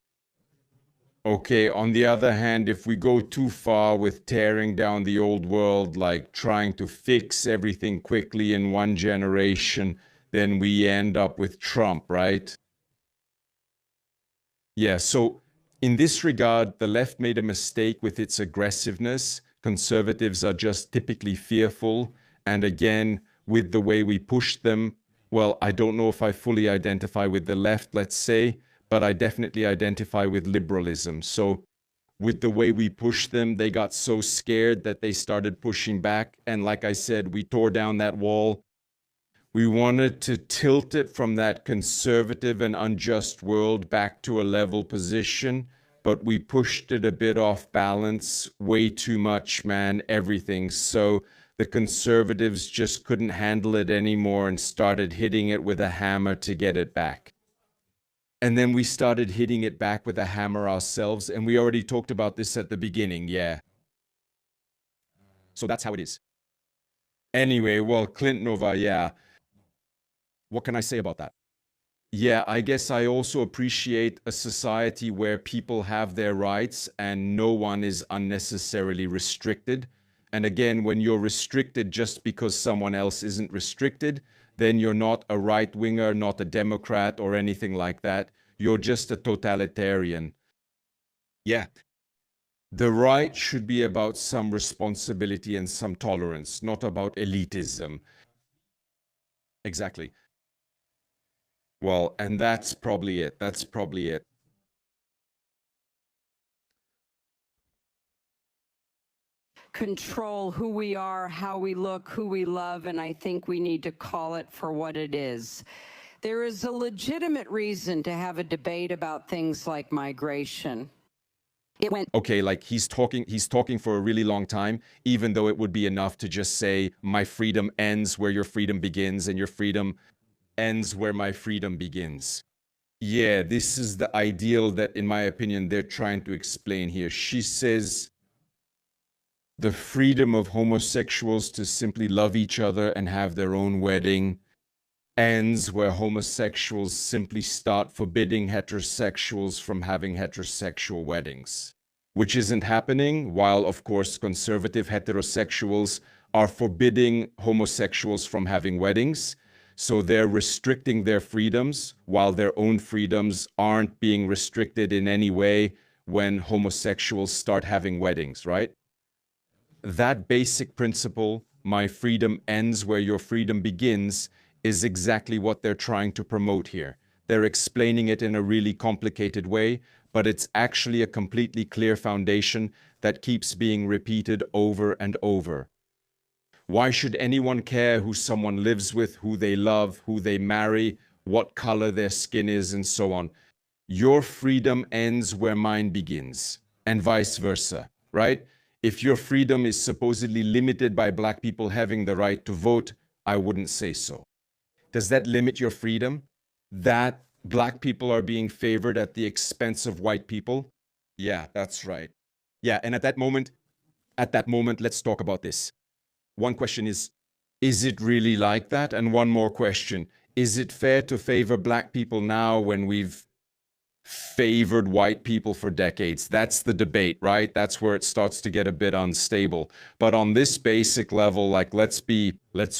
Okay, on the other hand, if we go too far with tearing down the old world, like trying to fix everything quickly in one generation, then we end up with Trump, right? Yeah, so in this regard, the left made a mistake with its aggressiveness. Conservatives are just typically fearful. And again, with the way we push them, well, I don't know if I fully identify with the left, let's say, but I definitely identify with liberalism. So with the way we push them, they got so scared that they started pushing back. And like I said, we tore down that wall. We wanted to tilt it from that conservative and unjust world back to a level position, but we pushed it a bit off balance, way too much, man, everything. So the conservatives just couldn't handle it anymore and started hitting it with a hammer to get it back. And then we started hitting it back with a hammer ourselves, and we already talked about this at the beginning, yeah. So that's how it is. Anyway, well, Clintonova, yeah. What can I say about that? Yeah, I guess I also appreciate a society where people have their rights and no one is unnecessarily restricted. And again, when you're restricted just because someone else isn't restricted, then you're not a right-winger, not a Democrat or anything like that. You're just a totalitarian. Yeah. The right should be about some responsibility and some tolerance, not about elitism. Exactly. Well, and that's probably it. That's probably it. control who we are, how we look, who we love, and I think we need to call it for what it is. There is a legitimate reason to have a debate about things like migration. Okay, like he's talking for a really long time, even though it would be enough to just say, my freedom ends where your freedom begins, and your freedom ends where my freedom begins. Yeah, this is the ideal that, in my opinion, they're trying to explain here. She says the freedom of homosexuals to simply love each other and have their own wedding ends where homosexuals simply start forbidding heterosexuals from having heterosexual weddings, which isn't happening, while, of course, conservative heterosexuals are forbidding homosexuals from having weddings. So they're restricting their freedoms, while their own freedoms aren't being restricted in any way when homosexuals start having weddings, right? That basic principle, my freedom ends where your freedom begins, is exactly what they're trying to promote here. They're explaining it in a really complicated way, but it's actually a completely clear foundation that keeps being repeated over and over. Why should anyone care who someone lives with, who they love, who they marry, what color their skin is, and so on? Your freedom ends where mine begins, and vice versa, right? If your freedom is supposedly limited by black people having the right to vote, I wouldn't say so. Does that limit your freedom? That black people are being favored at the expense of white people? Yeah, that's right. Yeah, and at that moment, let's talk about this. One question is it really like that? And one more question, is it fair to favor black people now when we've favored white people for decades? That's the debate, right? That's where it starts to get a bit unstable. But on this basic level, like, let's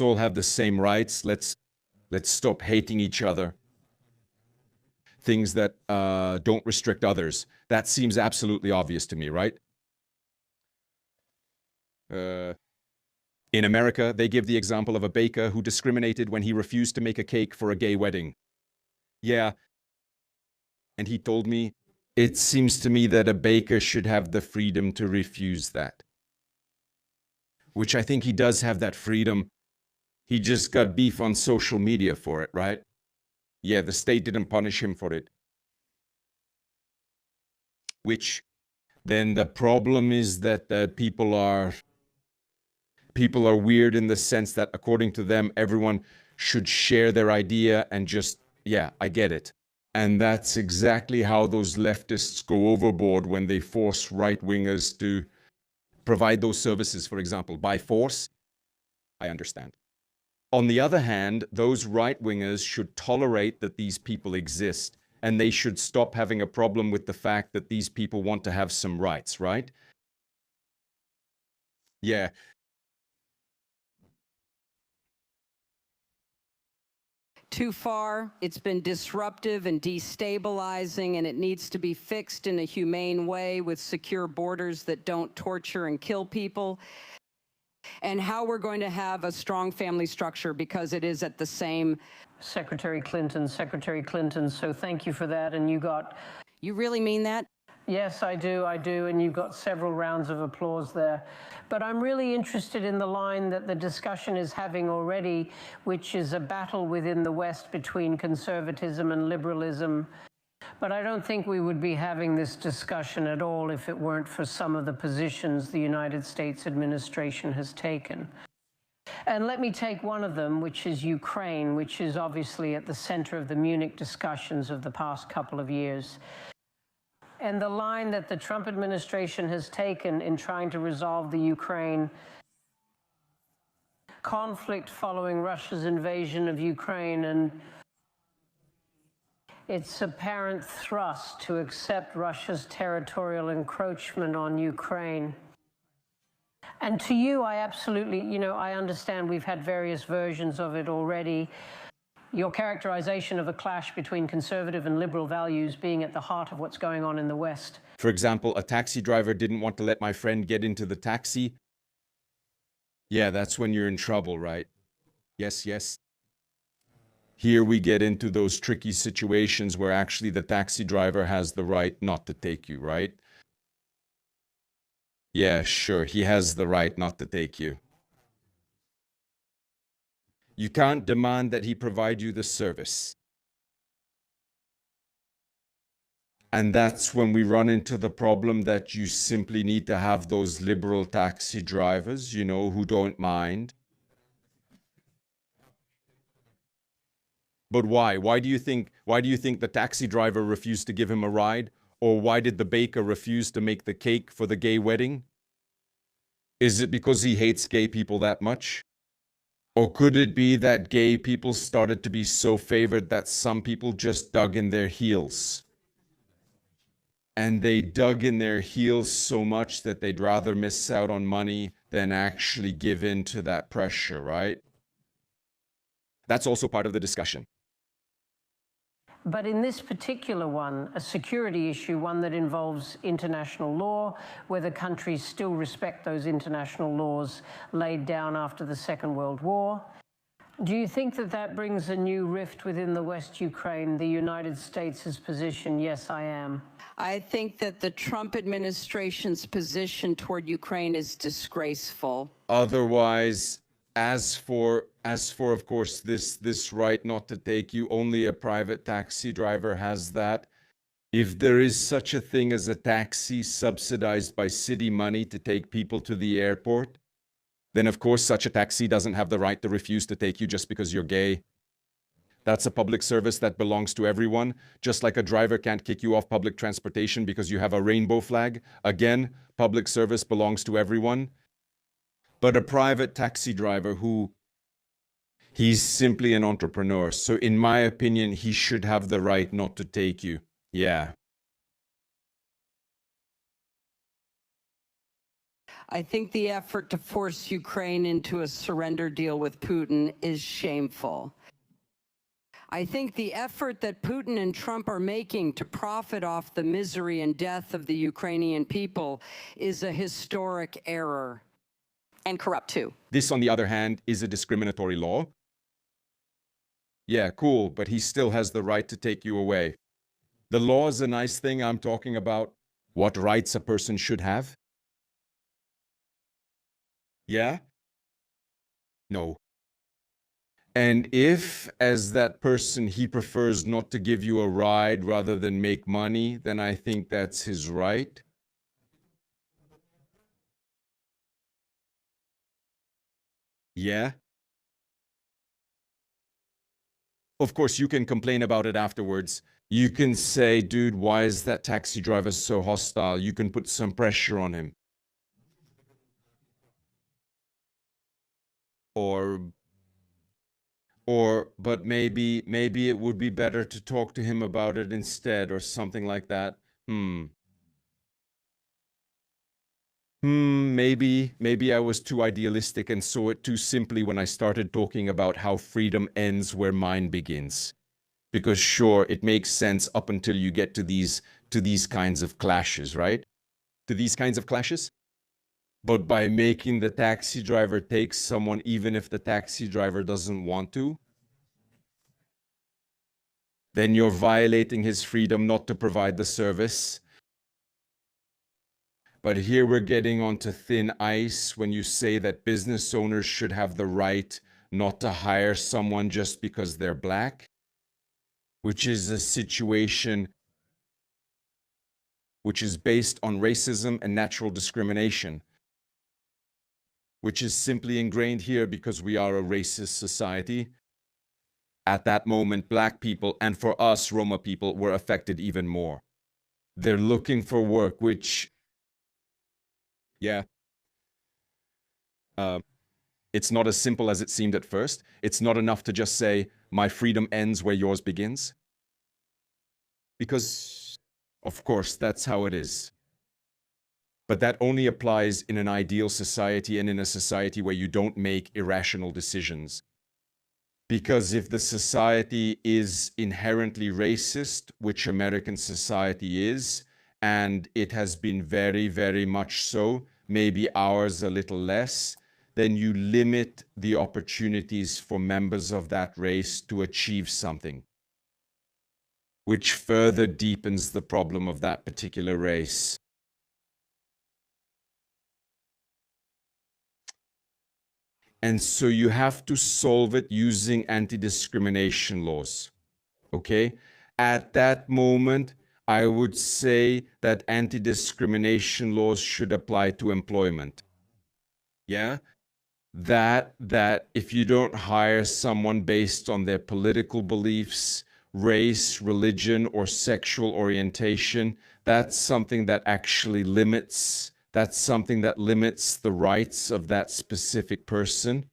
all have the same rights. Let's stop hating each other. Things that don't restrict others. That seems absolutely obvious to me, right? In America, they give the example of a baker who discriminated when he refused to make a cake for a gay wedding. Yeah. And he told me, it seems to me that a baker should have the freedom to refuse that. Which I think he does have that freedom. He just got beef on social media for it, right? Yeah, the state didn't punish him for it. Which, then the problem is that people are weird in the sense that, according to them, everyone should share their idea and just, yeah, I get it. And that's exactly how those leftists go overboard when they force right-wingers to provide those services, for example, by force. I understand. On the other hand, those right-wingers should tolerate that these people exist, and they should stop having a problem with the fact that these people want to have some rights, right? Yeah. Too far, it's been disruptive and destabilizing, and it needs to be fixed in a humane way with secure borders that don't torture and kill people. And how we're going to have a strong family structure, because it is at the same... Secretary Clinton, so thank you for that. And You really mean that? Yes, I do, and you've got several rounds of applause there. But I'm really interested in the line that the discussion is having already, which is a battle within the West between conservatism and liberalism. But I don't think we would be having this discussion at all if it weren't for some of the positions the United States administration has taken. And let me take one of them, which is Ukraine, which is obviously at the center of the Munich discussions of the past couple of years. And the line that the Trump administration has taken in trying to resolve the Ukraine conflict following Russia's invasion of Ukraine and its apparent thrust to accept Russia's territorial encroachment on Ukraine. And to you, I absolutely, I understand we've had various versions of it already. Your characterization of a clash between conservative and liberal values being at the heart of what's going on in the West. For example, a taxi driver didn't want to let my friend get into the taxi. Yeah, that's when you're in trouble, right? Yes, yes. Here we get into those tricky situations where actually the taxi driver has the right not to take you, right? Yeah, sure, he has the right not to take you. You can't demand that he provide you the service. And that's when we run into the problem that you simply need to have those liberal taxi drivers, you know, who don't mind. But why? Why do you think the taxi driver refused to give him a ride? Or why did the baker refuse to make the cake for the gay wedding? Is it because he hates gay people that much? Or could it be that gay people started to be so favored that some people just dug in their heels? And they dug in their heels so much that they'd rather miss out on money than actually give in to that pressure, right? That's also part of the discussion. But in this particular one, a security issue, one that involves international law, whether countries still respect those international laws laid down after the Second World War, do you think that that brings a new rift within the West Ukraine, the United States' position, yes, I am? I think that the Trump administration's position toward Ukraine is disgraceful. Otherwise, as for of course this right not to take you, only a private taxi driver has that. If there is such a thing as a taxi subsidized by city money to take people to the airport, then of course such a taxi doesn't have the right to refuse to take you just because you're gay. That's a public service that belongs to everyone, just like a driver can't kick you off public transportation because you have a rainbow flag. Again, public service belongs to everyone. But a private taxi driver he's simply an entrepreneur. So in my opinion, he should have the right not to take you. Yeah. I think the effort to force Ukraine into a surrender deal with Putin is shameful. I think the effort that Putin and Trump are making to profit off the misery and death of the Ukrainian people is a historic error. And corrupt too. This, on the other hand, is a discriminatory law. Yeah, cool, but he still has the right to take you away. The law is a nice thing. I'm talking about what rights a person should have. Yeah? No. And if, as that person, he prefers not to give you a ride rather than make money, then I think that's his right. Yeah? Of course, you can complain about it afterwards. You can say, dude, why is that taxi driver so hostile? You can put some pressure on him. But maybe it would be better to talk to him about it instead or something like that. Maybe I was too idealistic and saw it too simply when I started talking about how freedom ends where mine begins. Because sure, it makes sense up until you get to these kinds of clashes, right? To these kinds of clashes. But by making the taxi driver take someone, even if the taxi driver doesn't want to, then you're violating his freedom not to provide the service. But here we're getting onto thin ice when you say that business owners should have the right not to hire someone just because they're black, which is a situation which is based on racism and natural discrimination, which is simply ingrained here because we are a racist society. At that moment, black people, and for us, Roma people, were affected even more. They're looking for work, which, yeah, it's not as simple as it seemed at first. It's not enough to just say, my freedom ends where yours begins. Because, of course, that's how it is. But that only applies in an ideal society and in a society where you don't make irrational decisions. Because if the society is inherently racist, which American society is, and it has been very, very much so, maybe ours a little less, then you limit the opportunities for members of that race to achieve something, which further deepens the problem of that particular race. And so you have to solve it using anti-discrimination laws. Okay? At that moment, I would say that anti-discrimination laws should apply to employment. Yeah? That if you don't hire someone based on their political beliefs, race, religion, or sexual orientation, that's something that actually limits the rights of that specific person.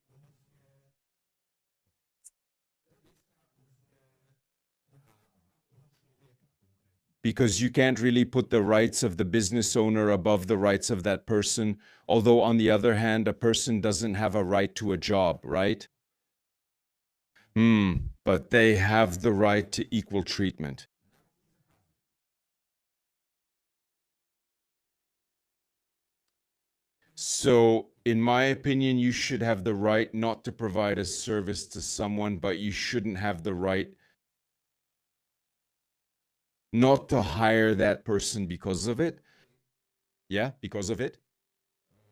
Because you can't really put the rights of the business owner above the rights of that person. Although, on the other hand, a person doesn't have a right to a job, right? But they have the right to equal treatment. So, in my opinion, you should have the right not to provide a service to someone, but you shouldn't have the right not to hire that person because of it. Yeah, because of it.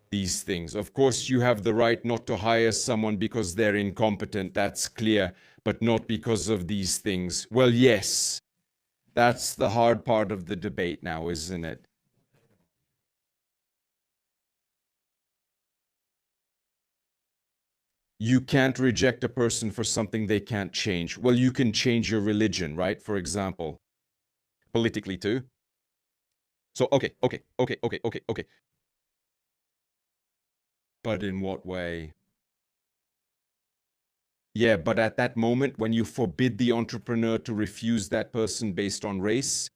These things. Of course, you have the right not to hire someone because they're incompetent, that's clear, but not because of these things. Well, yes, that's the hard part of the debate now, isn't it? You can't reject a person for something they can't change. Well, you can change your religion, right? For example, politically too. So, okay. But in what way? Yeah, but at that moment, when you forbid the entrepreneur to refuse that person based on race,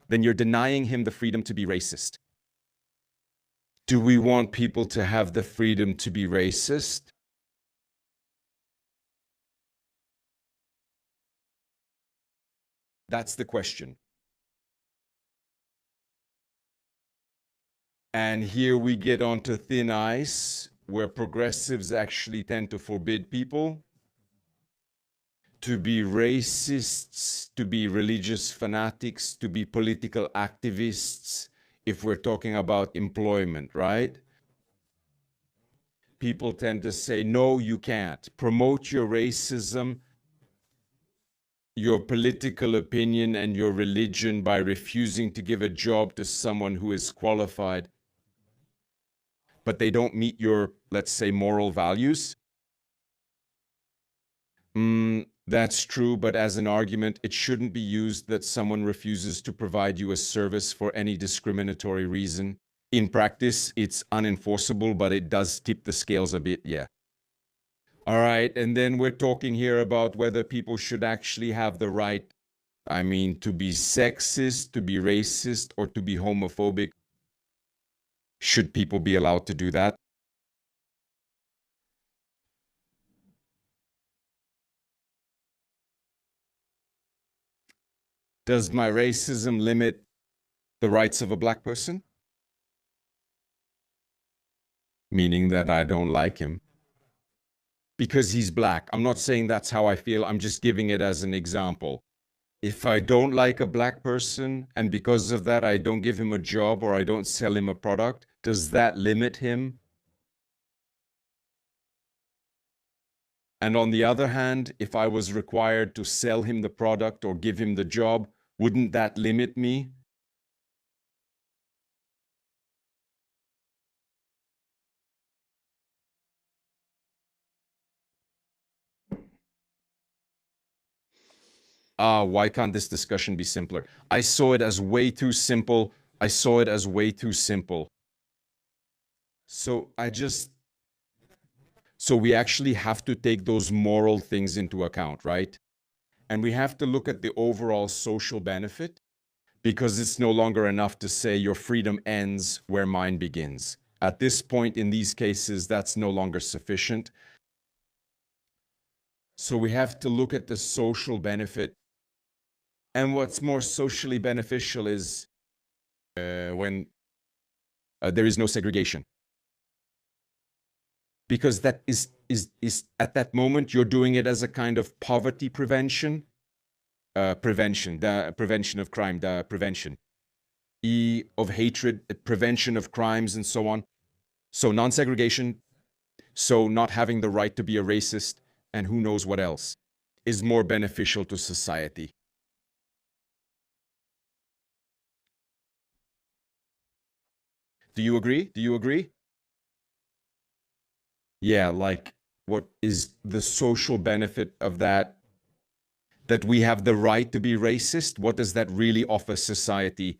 then you're denying him the freedom to be racist. Do we want people to have the freedom to be racist? That's the question. And here we get onto thin ice, where progressives actually tend to forbid people to be racists, to be religious fanatics, to be political activists, if we're talking about employment, right? People tend to say, no, you can't. Promote your racism, your political opinion, and your religion by refusing to give a job to someone who is qualified, but they don't meet your, let's say, moral values. That's true, but as an argument, it shouldn't be used that someone refuses to provide you a service for any discriminatory reason. In practice, it's unenforceable, but it does tip the scales a bit, yeah. All right, and then we're talking here about whether people should actually have the right, I mean, to be sexist, to be racist, or to be homophobic. Should people be allowed to do that? Does my racism limit the rights of a black person? Meaning that I don't like him because he's black. I'm not saying that's how I feel. I'm just giving it as an example. If I don't like a black person and because of that I don't give him a job or I don't sell him a product, does that limit him? And on the other hand, if I was required to sell him the product or give him the job, wouldn't that limit me? Why can't this discussion be simpler? I saw it as way too simple. So so we actually have to take those moral things into account, right? And we have to look at the overall social benefit, because it's no longer enough to say your freedom ends where mine begins. At this point, in these cases, that's no longer sufficient. So we have to look at the social benefit. And what's more socially beneficial is when there is no segregation. Because that is at that moment, you're doing it as a kind of poverty prevention. The prevention of crime, the prevention of hatred, prevention of crimes, and so on. So non-segregation, So not having the right to be a racist, and who knows what else, is more beneficial to society. Do you agree? Do you agree? Yeah, like, what is the social benefit of that? That we have the right to be racist? What does that really offer society?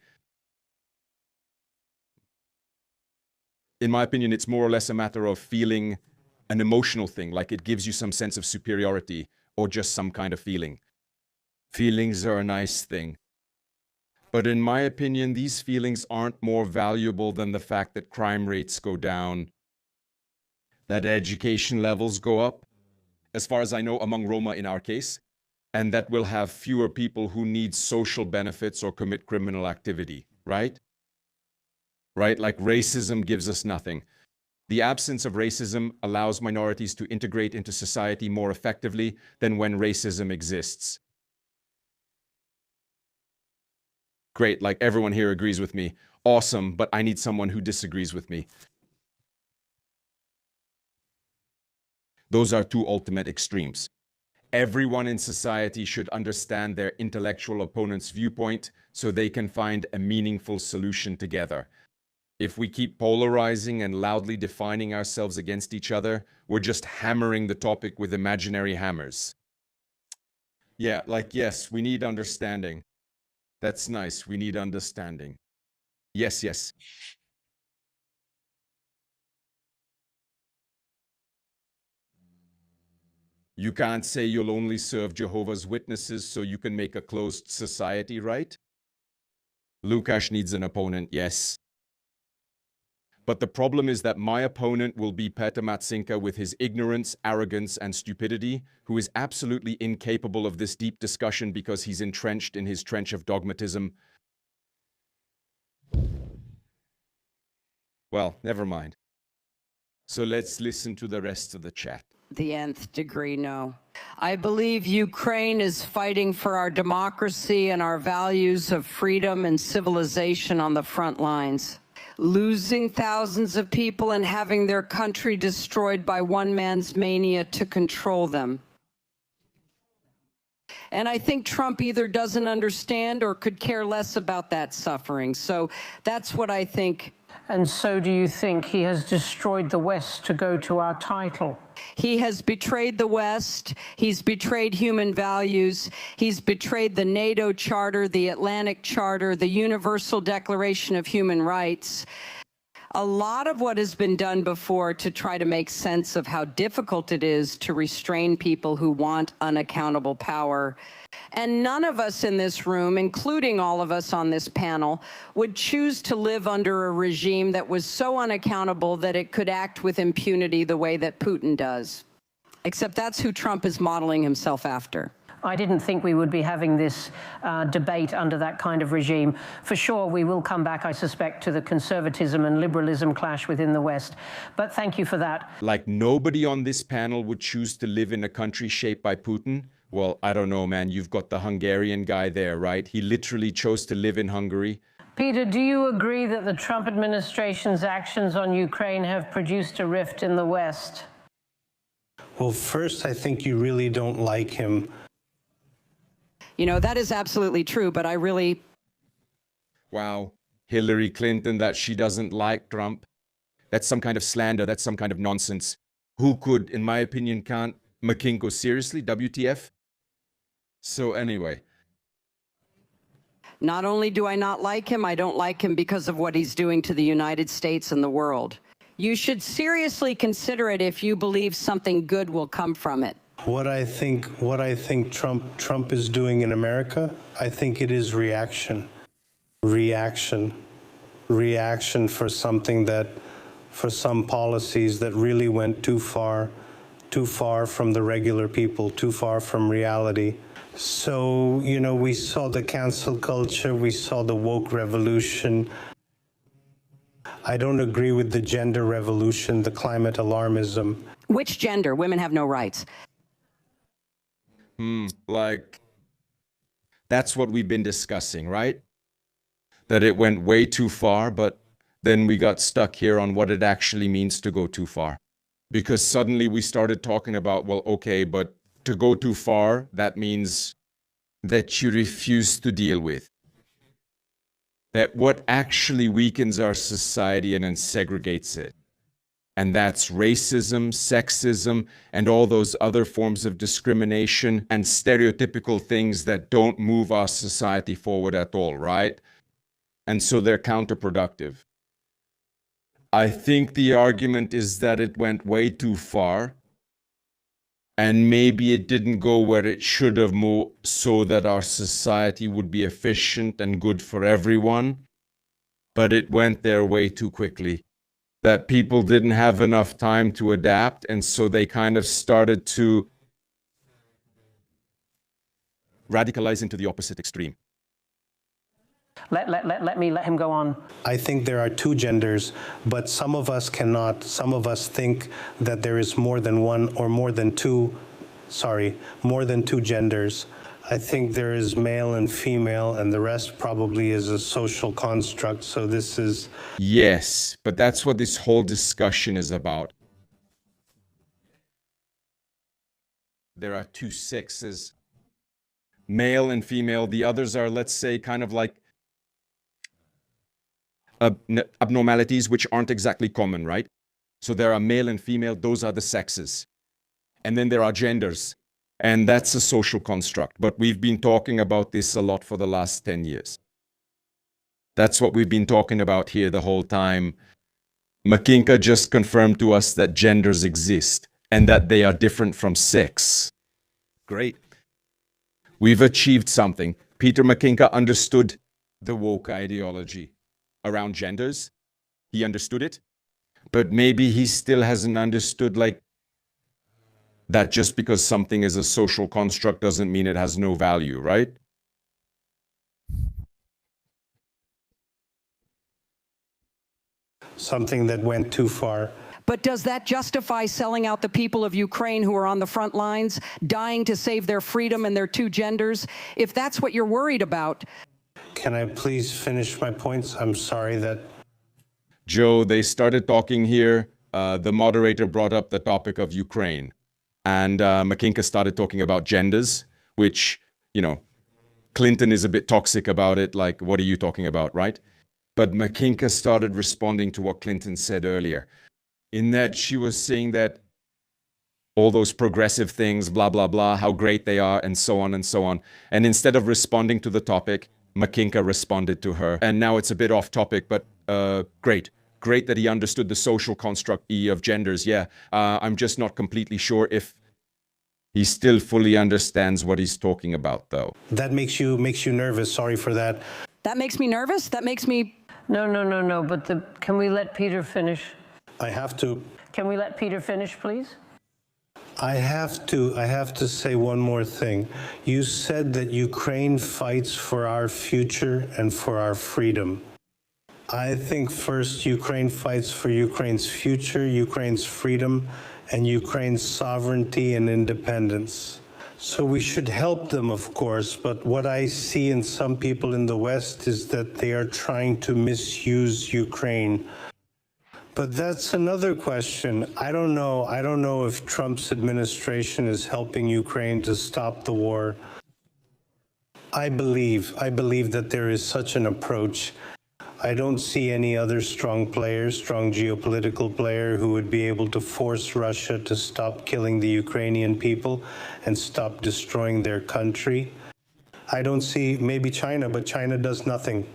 In my opinion, it's more or less a matter of feeling an emotional thing, like it gives you some sense of superiority or just some kind of feeling. Feelings are a nice thing. But in my opinion, these feelings aren't more valuable than the fact that crime rates go down, that education levels go up, as far as I know, among Roma in our case, and that we'll have fewer people who need social benefits or commit criminal activity, right? Right? Like racism gives us nothing. The absence of racism allows minorities to integrate into society more effectively than when racism exists. Great, like everyone here agrees with me. Awesome, but I need someone who disagrees with me. Those are two ultimate extremes. Everyone in society should understand their intellectual opponent's viewpoint so they can find a meaningful solution together. If we keep polarizing and loudly defining ourselves against each other, we're just hammering the topic with imaginary hammers. Yeah, like, yes, we need understanding. That's nice. We need understanding. Yes, yes. You can't say you'll only serve Jehovah's Witnesses so you can make a closed society, right? Lukasz needs an opponent, yes. But the problem is that my opponent will be Peter Macinka with his ignorance, arrogance, and stupidity, who is absolutely incapable of this deep discussion because he's entrenched in his trench of dogmatism. Well, never mind. So let's listen to the rest of the chat. The nth degree, no. I believe Ukraine is fighting for our democracy and our values of freedom and civilization on the front lines. Losing thousands of people and having their country destroyed by one man's mania to control them. And I think Trump either doesn't understand or could care less about that suffering. So that's what I think. And so do you think he has destroyed the West to go to our title? He has betrayed the West. He's betrayed human values. He's betrayed the NATO Charter, the Atlantic Charter, the Universal Declaration of Human Rights. A lot of what has been done before to try to make sense of how difficult it is to restrain people who want unaccountable power. And none of us in this room, including all of us on this panel, would choose to live under a regime that was so unaccountable that it could act with impunity the way that Putin does. Except that's who Trump is modeling himself after. I didn't think we would be having this debate under that kind of regime. For sure, we will come back, I suspect, to the conservatism and liberalism clash within the West. But thank you for that. Like, nobody on this panel would choose to live in a country shaped by Putin? Well, I don't know, man. You've got the Hungarian guy there, right? He literally chose to live in Hungary. Peter, do you agree that the Trump administration's actions on Ukraine have produced a rift in the West? Well, first, I think you really don't like him. You know, that is absolutely true, but I really... Wow. Hillary Clinton, that she doesn't like Trump. That's some kind of slander. That's some kind of nonsense. Who could, in my opinion, can't? Macinka, seriously? WTF? So anyway. Not only do I not like him, I don't like him because of what he's doing to the United States and the world. You should seriously consider it if you believe something good will come from it. What I think Trump is doing in America, I think it is reaction for something that, for some policies that really went too far from the regular people, too far from reality. So, you know, we saw the cancel culture, we saw the woke revolution. I don't agree with the gender revolution, the climate alarmism. Which gender? Women have no rights. Like, that's what we've been discussing, right? That it went way too far, but then we got stuck here on what it actually means to go too far. Because suddenly we started talking about, well, okay, but to go too far, that means that you refuse to deal with. That what actually weakens our society and then segregates it. And that's racism, sexism, and all those other forms of discrimination and stereotypical things that don't move our society forward at all, right? And so they're counterproductive. I think the argument is that it went way too far, and maybe it didn't go where it should have moved so that our society would be efficient and good for everyone, but it went there way too quickly. That people didn't have enough time to adapt, and so they kind of started to radicalize into the opposite extreme. Let him go on. I think there are two genders, but some of us cannot. Some of us think that there is more than one or more than two genders. I think there is male and female, and the rest probably is a social construct. So this is... Yes, but that's what this whole discussion is about. There are two sexes, male and female. The others are, let's say, kind of like abnormalities which aren't exactly common, right? So there are male and female, those are the sexes. And then there are genders, and that's a social construct. But we've been talking about this a lot for the last 10 years. That's what we've been talking about here the whole time. Macinka just confirmed to us that genders exist and that they are different from sex. Great. We've achieved something. Peter Macinka understood the woke ideology around genders. He understood it, but maybe he still hasn't understood like that just because something is a social construct doesn't mean it has no value, right? Something that went too far. But does that justify selling out the people of Ukraine who are on the front lines, dying to save their freedom and their two genders? If that's what you're worried about. Can I please finish my points? I'm sorry that... Joe, they started talking here. The moderator brought up the topic of Ukraine. And Macinka started talking about genders, which, you know, Clinton is a bit toxic about it. Like, what are you talking about, right? But Macinka started responding to what Clinton said earlier, in that she was saying that all those progressive things, blah, blah, blah, how great they are, and so on and so on. And instead of responding to the topic, Macinka responded to her. And now it's a bit off topic, but great. Great that he understood the social construct of genders, yeah. I'm just not completely sure if he still fully understands what he's talking about, though. That makes you nervous. Sorry for that. That makes me nervous? That makes me... No, but can we let Peter finish? I have to... Can we let Peter finish, please? I have to say one more thing. You said that Ukraine fights for our future and for our freedom. I think first Ukraine fights for Ukraine's future, Ukraine's freedom, and Ukraine's sovereignty and independence. So we should help them, of course, but what I see in some people in the West is that they are trying to misuse Ukraine. But that's another question. I don't know if Trump's administration is helping Ukraine to stop the war. I believe that there is such an approach. I don't see any other strong geopolitical player who would be able to force Russia to stop killing the Ukrainian people and stop destroying their country. I don't see, maybe China, but China does nothing.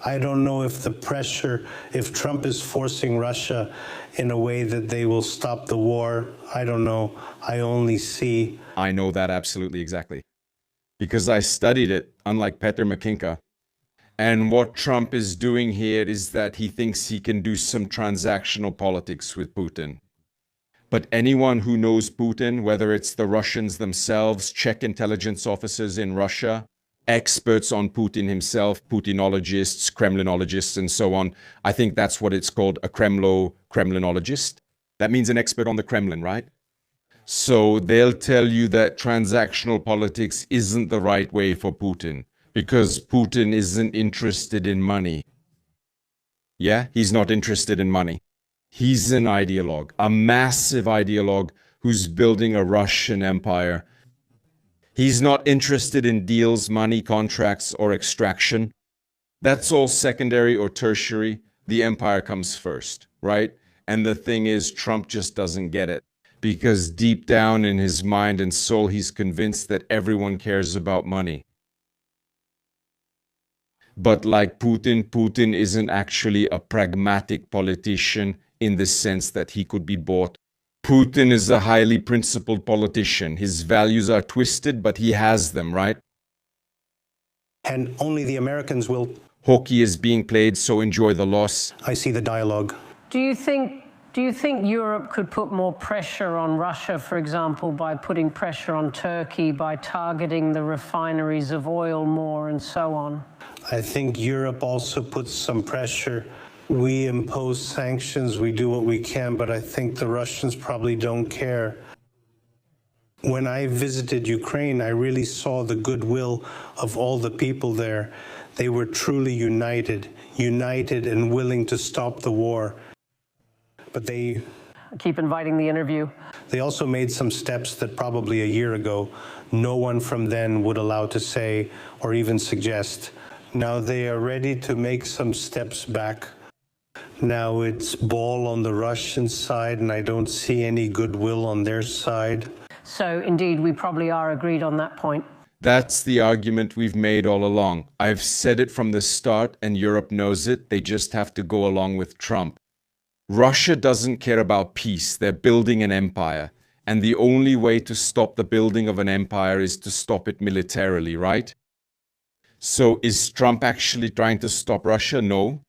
I don't know if if Trump is forcing Russia in a way that they will stop the war. I don't know. I only see. I know that absolutely exactly. Because I studied it, unlike Peter Macinka. And what Trump is doing here is that he thinks he can do some transactional politics with Putin. But anyone who knows Putin, whether it's the Russians themselves, Czech intelligence officers in Russia, experts on Putin himself, Putinologists, Kremlinologists, and so on, I think that's what it's called, a Kremlinologist. That means an expert on the Kremlin, right? So they'll tell you that transactional politics isn't the right way for Putin, because Putin isn't interested in money. Yeah, he's not interested in money. He's an ideologue, a massive ideologue who's building a Russian empire. He's not interested in deals, money, contracts, or extraction. That's all secondary or tertiary. The empire comes first, right? And the thing is, Trump just doesn't get it. Because deep down in his mind and soul, he's convinced that everyone cares about money. But like Putin, Putin isn't actually a pragmatic politician in the sense that he could be bought. Putin is a highly principled politician. His values are twisted, but he has them, right? And only the Americans will. Hockey is being played, so enjoy the loss. I see the dialogue. Do you think Europe could put more pressure on Russia, for example, by putting pressure on Turkey, by targeting the refineries of oil more and so on? I think Europe also puts some pressure. We impose sanctions, we do what we can, but I think the Russians probably don't care. When I visited Ukraine, I really saw the goodwill of all the people there. They were truly united and willing to stop the war. But they keep inviting the interview. They also made some steps that probably a year ago no one from then would allow to say or even suggest. Now they are ready to make some steps back. Now it's ball on the Russian side, and I don't see any goodwill on their side. So indeed, we probably are agreed on that point. That's the argument we've made all along. I've said it from the start, and Europe knows it. They just have to go along with Trump. Russia doesn't care about peace. They're building an empire. And the only way to stop the building of an empire is to stop it militarily, right? So is Trump actually trying to stop Russia? No.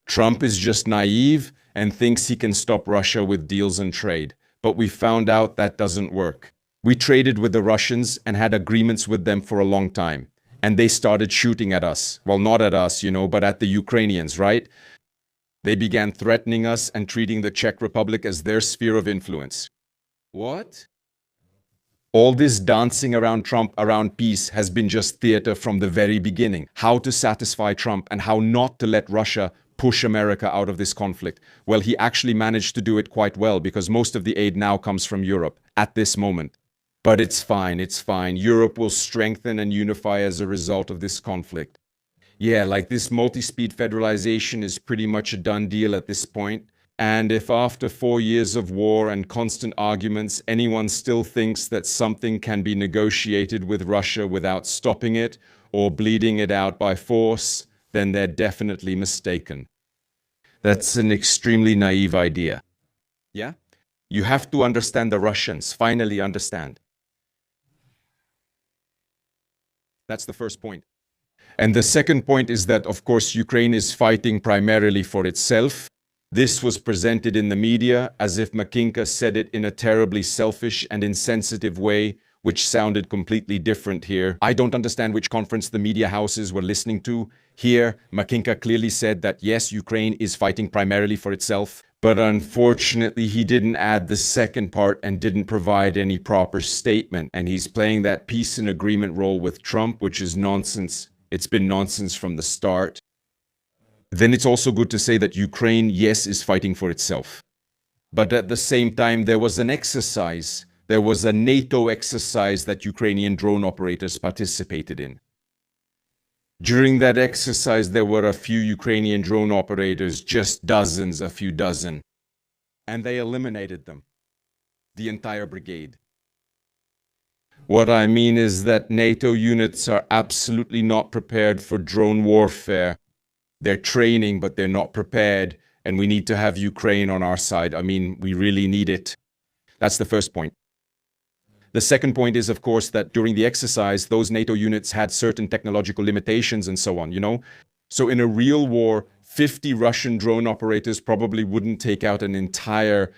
Trump is just naive and thinks he can stop Russia with deals and trade. But we found out that doesn't work. We traded with the Russians and had agreements with them for a long time. And they started shooting at us. Well, not at us, but at the Ukrainians, right? They began threatening us and treating the Czech Republic as their sphere of influence. What? All this dancing around Trump, around peace, has been just theater from the very beginning. How to satisfy Trump and how not to let Russia push America out of this conflict. Well, he actually managed to do it quite well because most of the aid now comes from Europe at this moment. But it's fine, it's fine. Europe will strengthen and unify as a result of this conflict. Yeah, like this multi-speed federalization is pretty much a done deal at this point. And if after 4 years of war and constant arguments, anyone still thinks that something can be negotiated with Russia without stopping it or bleeding it out by force, then they're definitely mistaken. That's an extremely naive idea. Yeah? You have to understand the Russians, finally understand. That's the first point. And the second point is that, of course, Ukraine is fighting primarily for itself. This was presented in the media as if Macinka said it in a terribly selfish and insensitive way, which sounded completely different here. I don't understand which conference the media houses were listening to. Here, Macinka clearly said that yes, Ukraine is fighting primarily for itself, but unfortunately he didn't add the second part and didn't provide any proper statement. And he's playing that peace and agreement role with Trump, which is nonsense. It's been nonsense from the start. Then it's also good to say that Ukraine, yes, is fighting for itself. But at the same time, there was an exercise. There was a NATO exercise that Ukrainian drone operators participated in. During that exercise, there were a few Ukrainian drone operators, just dozens, a few dozen. And they eliminated them, the entire brigade. What I mean is that NATO units are absolutely not prepared for drone warfare. They're training, but they're not prepared, and we need to have Ukraine on our side. I mean, we really need it. That's the first point. The second point is, of course, that during the exercise, those NATO units had certain technological limitations and so on, So in a real war, 50 Russian drone operators probably wouldn't take out an entire,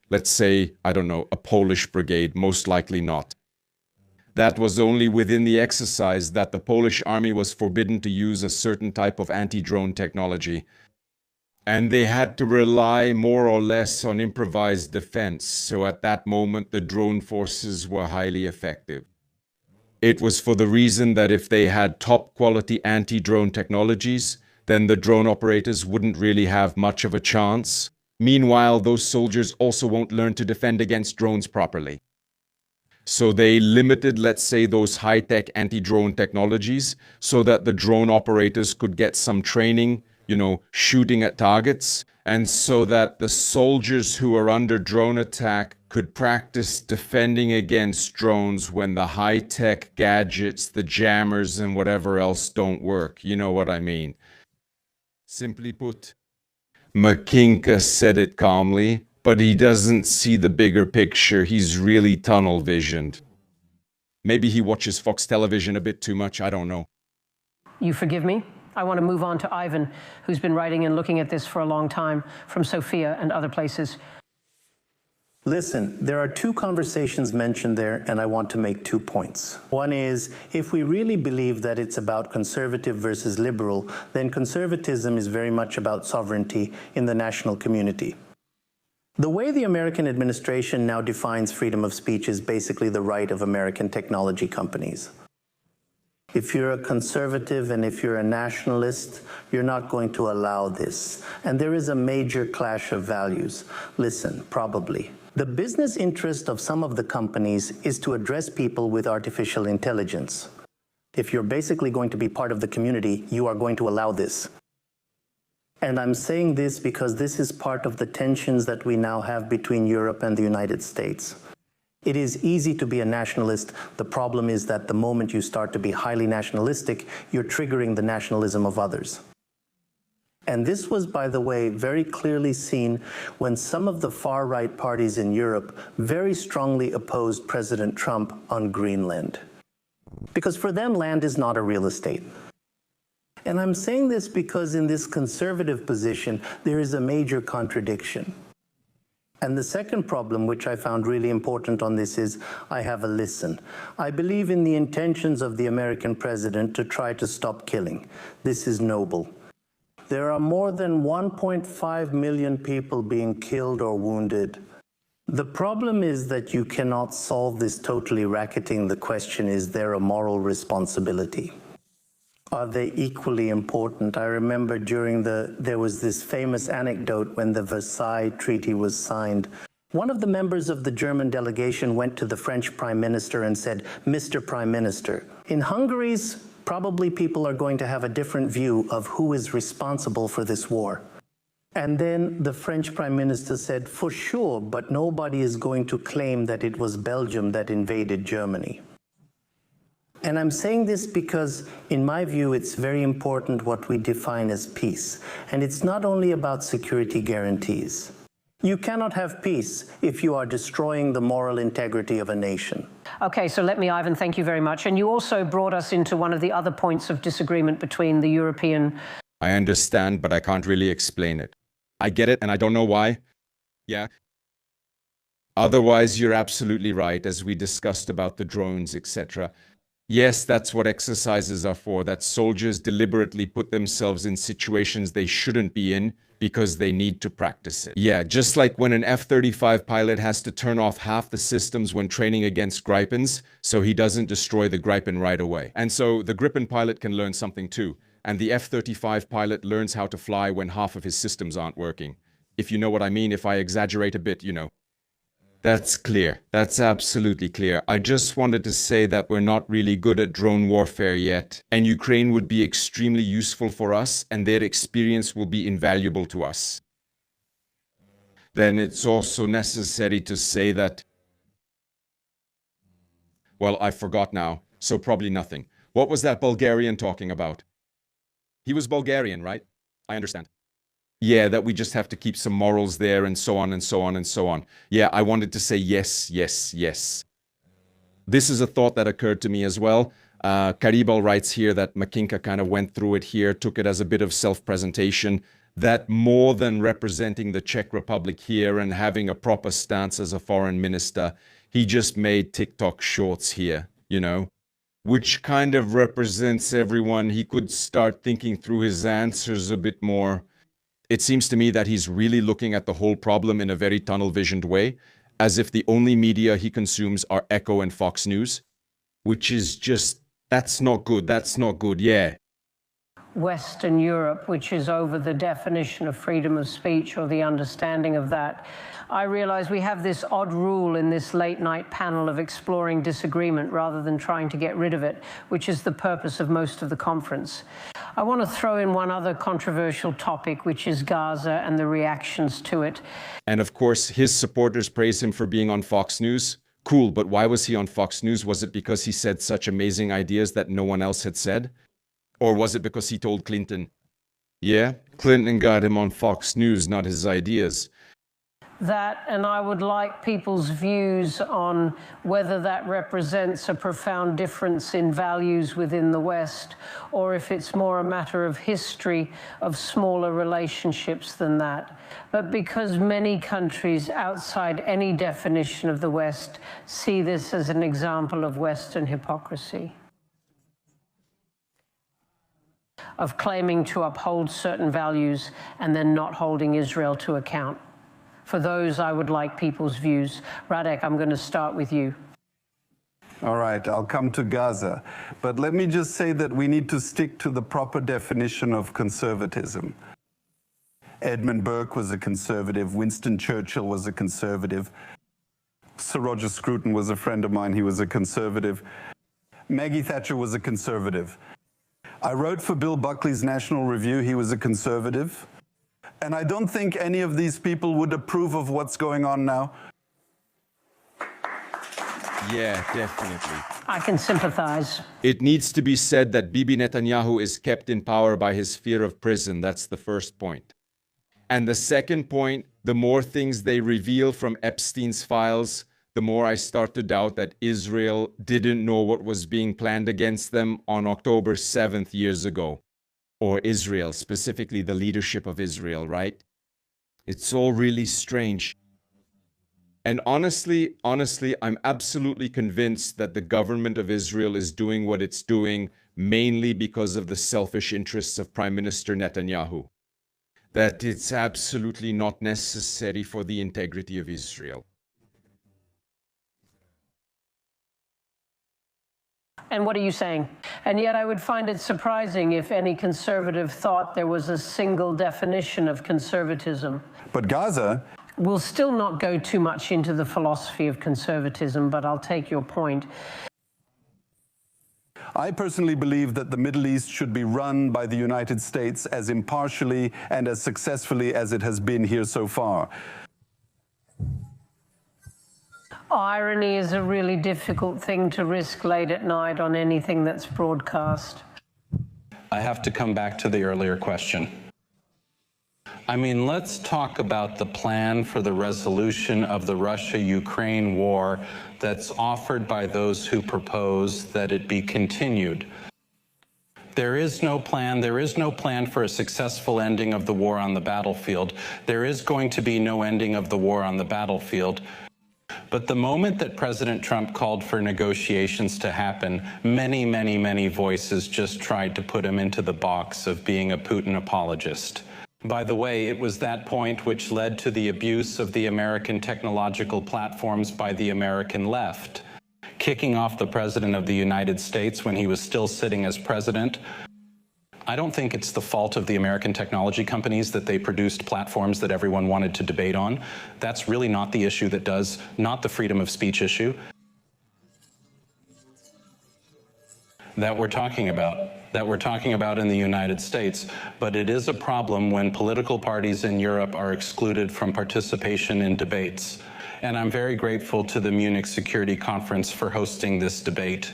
let's say, I don't know, a Polish brigade, most likely not. That was only within the exercise that the Polish army was forbidden to use a certain type of anti-drone technology. And they had to rely more or less on improvised defense. So at that moment, the drone forces were highly effective. It was for the reason that if they had top quality anti-drone technologies, then the drone operators wouldn't really have much of a chance. Meanwhile, those soldiers also won't learn to defend against drones properly. So they limited, let's say, those high-tech anti-drone technologies so that the drone operators could get some training, shooting at targets, and so that the soldiers who are under drone attack could practice defending against drones when the high-tech gadgets, the jammers, and whatever else don't work. You know what I mean? Simply put, Macinka said it calmly, but he doesn't see the bigger picture. He's really tunnel-visioned. Maybe he watches Fox television a bit too much, I don't know. You forgive me? I want to move on to Ivan, who's been writing and looking at this for a long time, from Sofia and other places. Listen, there are two conversations mentioned there, and I want to make 2 points. One is, if we really believe that it's about conservative versus liberal, then conservatism is very much about sovereignty in the national community. The way the American administration now defines freedom of speech is basically the right of American technology companies. If you're a conservative and if you're a nationalist, you're not going to allow this. And there is a major clash of values. Listen, probably. The business interest of some of the companies is to address people with artificial intelligence. If you're basically going to be part of the community, you are going to allow this. And I'm saying this because this is part of the tensions that we now have between Europe and the United States. It is easy to be a nationalist. The problem is that the moment you start to be highly nationalistic, you're triggering the nationalism of others. And this was, by the way, very clearly seen when some of the far-right parties in Europe very strongly opposed President Trump on Greenland. Because for them, land is not a real estate. And I'm saying this because in this conservative position, there is a major contradiction. And the second problem, which I found really important on this, is I have a listen. I believe in the intentions of the American president to try to stop killing. This is noble. There are more than 1.5 million people being killed or wounded. The problem is that you cannot solve this totally racketing. The question is there a moral responsibility? Are they equally important? I remember there was this famous anecdote when the Versailles Treaty was signed. One of the members of the German delegation went to the French Prime Minister and said, "Mr. Prime Minister, in Hungary's probably people are going to have a different view of who is responsible for this war." And then the French Prime Minister said, "For sure, but nobody is going to claim that it was Belgium that invaded Germany." And I'm saying this because, in my view, it's very important what we define as peace. And it's not only about security guarantees. You cannot have peace if you are destroying the moral integrity of a nation. Okay, so let me, Ivan, thank you very much. And you also brought us into one of the other points of disagreement between the European... I understand, but I can't really explain it. I get it, and I don't know why. Yeah. Otherwise, you're absolutely right, as we discussed about the drones, etc. Yes, that's what exercises are for, that soldiers deliberately put themselves in situations they shouldn't be in because they need to practice it. Yeah, just like when an F-35 pilot has to turn off half the systems when training against Gripens, so he doesn't destroy the Gripen right away. And so the Gripen pilot can learn something too, and the F-35 pilot learns how to fly when half of his systems aren't working. If you know what I mean, if I exaggerate a bit, you know. That's clear. That's absolutely clear. I just wanted to say that we're not really good at drone warfare yet, and Ukraine would be extremely useful for us, and their experience will be invaluable to us. Then it's also necessary to say that... Well, I forgot now, so probably nothing. What was that Bulgarian talking about? He was Bulgarian, right? I understand. Yeah, that we just have to keep some morals there and so on and so on and so on. Yeah, I wanted to say yes, yes, yes. This is a thought that occurred to me as well. Karibal writes here that Macinka kind of went through it here, took it as a bit of self-presentation, that more than representing the Czech Republic here and having a proper stance as a foreign minister, he just made TikTok shorts here, you know, which kind of represents everyone. He could start thinking through his answers a bit more. It seems to me that he's really looking at the whole problem in a very tunnel-visioned way, as if the only media he consumes are Echo and Fox News, which is just, that's not good, yeah. Western Europe, which is over the definition of freedom of speech or the understanding of that, I realize we have this odd rule in this late-night panel of exploring disagreement rather than trying to get rid of it, which is the purpose of most of the conference. I want to throw in one other controversial topic, which is Gaza and the reactions to it. And of course, his supporters praise him for being on Fox News. Cool, but why was he on Fox News? Was it because he said such amazing ideas that no one else had said? Or was it because he told Clinton, yeah, Clinton got him on Fox News, not his ideas? That, and I would like people's views on whether that represents a profound difference in values within the West, or if it's more a matter of history of smaller relationships than that. But because many countries outside any definition of the West see this as an example of Western hypocrisy, of claiming to uphold certain values and then not holding Israel to account. For those, I would like people's views. Radek, I'm going to start with you. All right, I'll come to Gaza. But let me just say that we need to stick to the proper definition of conservatism. Edmund Burke was a conservative. Winston Churchill was a conservative. Sir Roger Scruton was a friend of mine. He was a conservative. Maggie Thatcher was a conservative. I wrote for Bill Buckley's National Review. He was a conservative. And I don't think any of these people would approve of what's going on now. Yeah, definitely. I can sympathize. It needs to be said that Bibi Netanyahu is kept in power by his fear of prison. That's the first point. And the second point, the more things they reveal from Epstein's files, the more I start to doubt that Israel didn't know what was being planned against them on October 7th years ago. Or Israel, specifically the leadership of Israel, right? It's all really strange. And honestly, I'm absolutely convinced that the government of Israel is doing what it's doing mainly because of the selfish interests of Prime Minister Netanyahu. That it's absolutely not necessary for the integrity of Israel. And what are you saying? And yet I would find it surprising if any conservative thought there was a single definition of conservatism. But Gaza... We'll still not go too much into the philosophy of conservatism, but I'll take your point. I personally believe that the Middle East should be run by the United States as impartially and as successfully as it has been here so far. Irony is a really difficult thing to risk late at night on anything that's broadcast. I have to come back to the earlier question. I mean, let's talk about the plan for the resolution of the Russia-Ukraine war that's offered by those who propose that it be continued. There is no plan. There is no plan for a successful ending of the war on the battlefield. There is going to be no ending of the war on the battlefield. But the moment that President Trump called for negotiations to happen, many voices just tried to put him into the box of being a Putin apologist. By the way, it was that point which led to the abuse of the American technological platforms by the American left, kicking off the President of the United States when he was still sitting as president. I don't think it's the fault of the American technology companies that they produced platforms that everyone wanted to debate on. That's really not the issue not the freedom of speech issue that we're talking about in the United States. But it is a problem when political parties in Europe are excluded from participation in debates. And I'm very grateful to the Munich Security Conference for hosting this debate.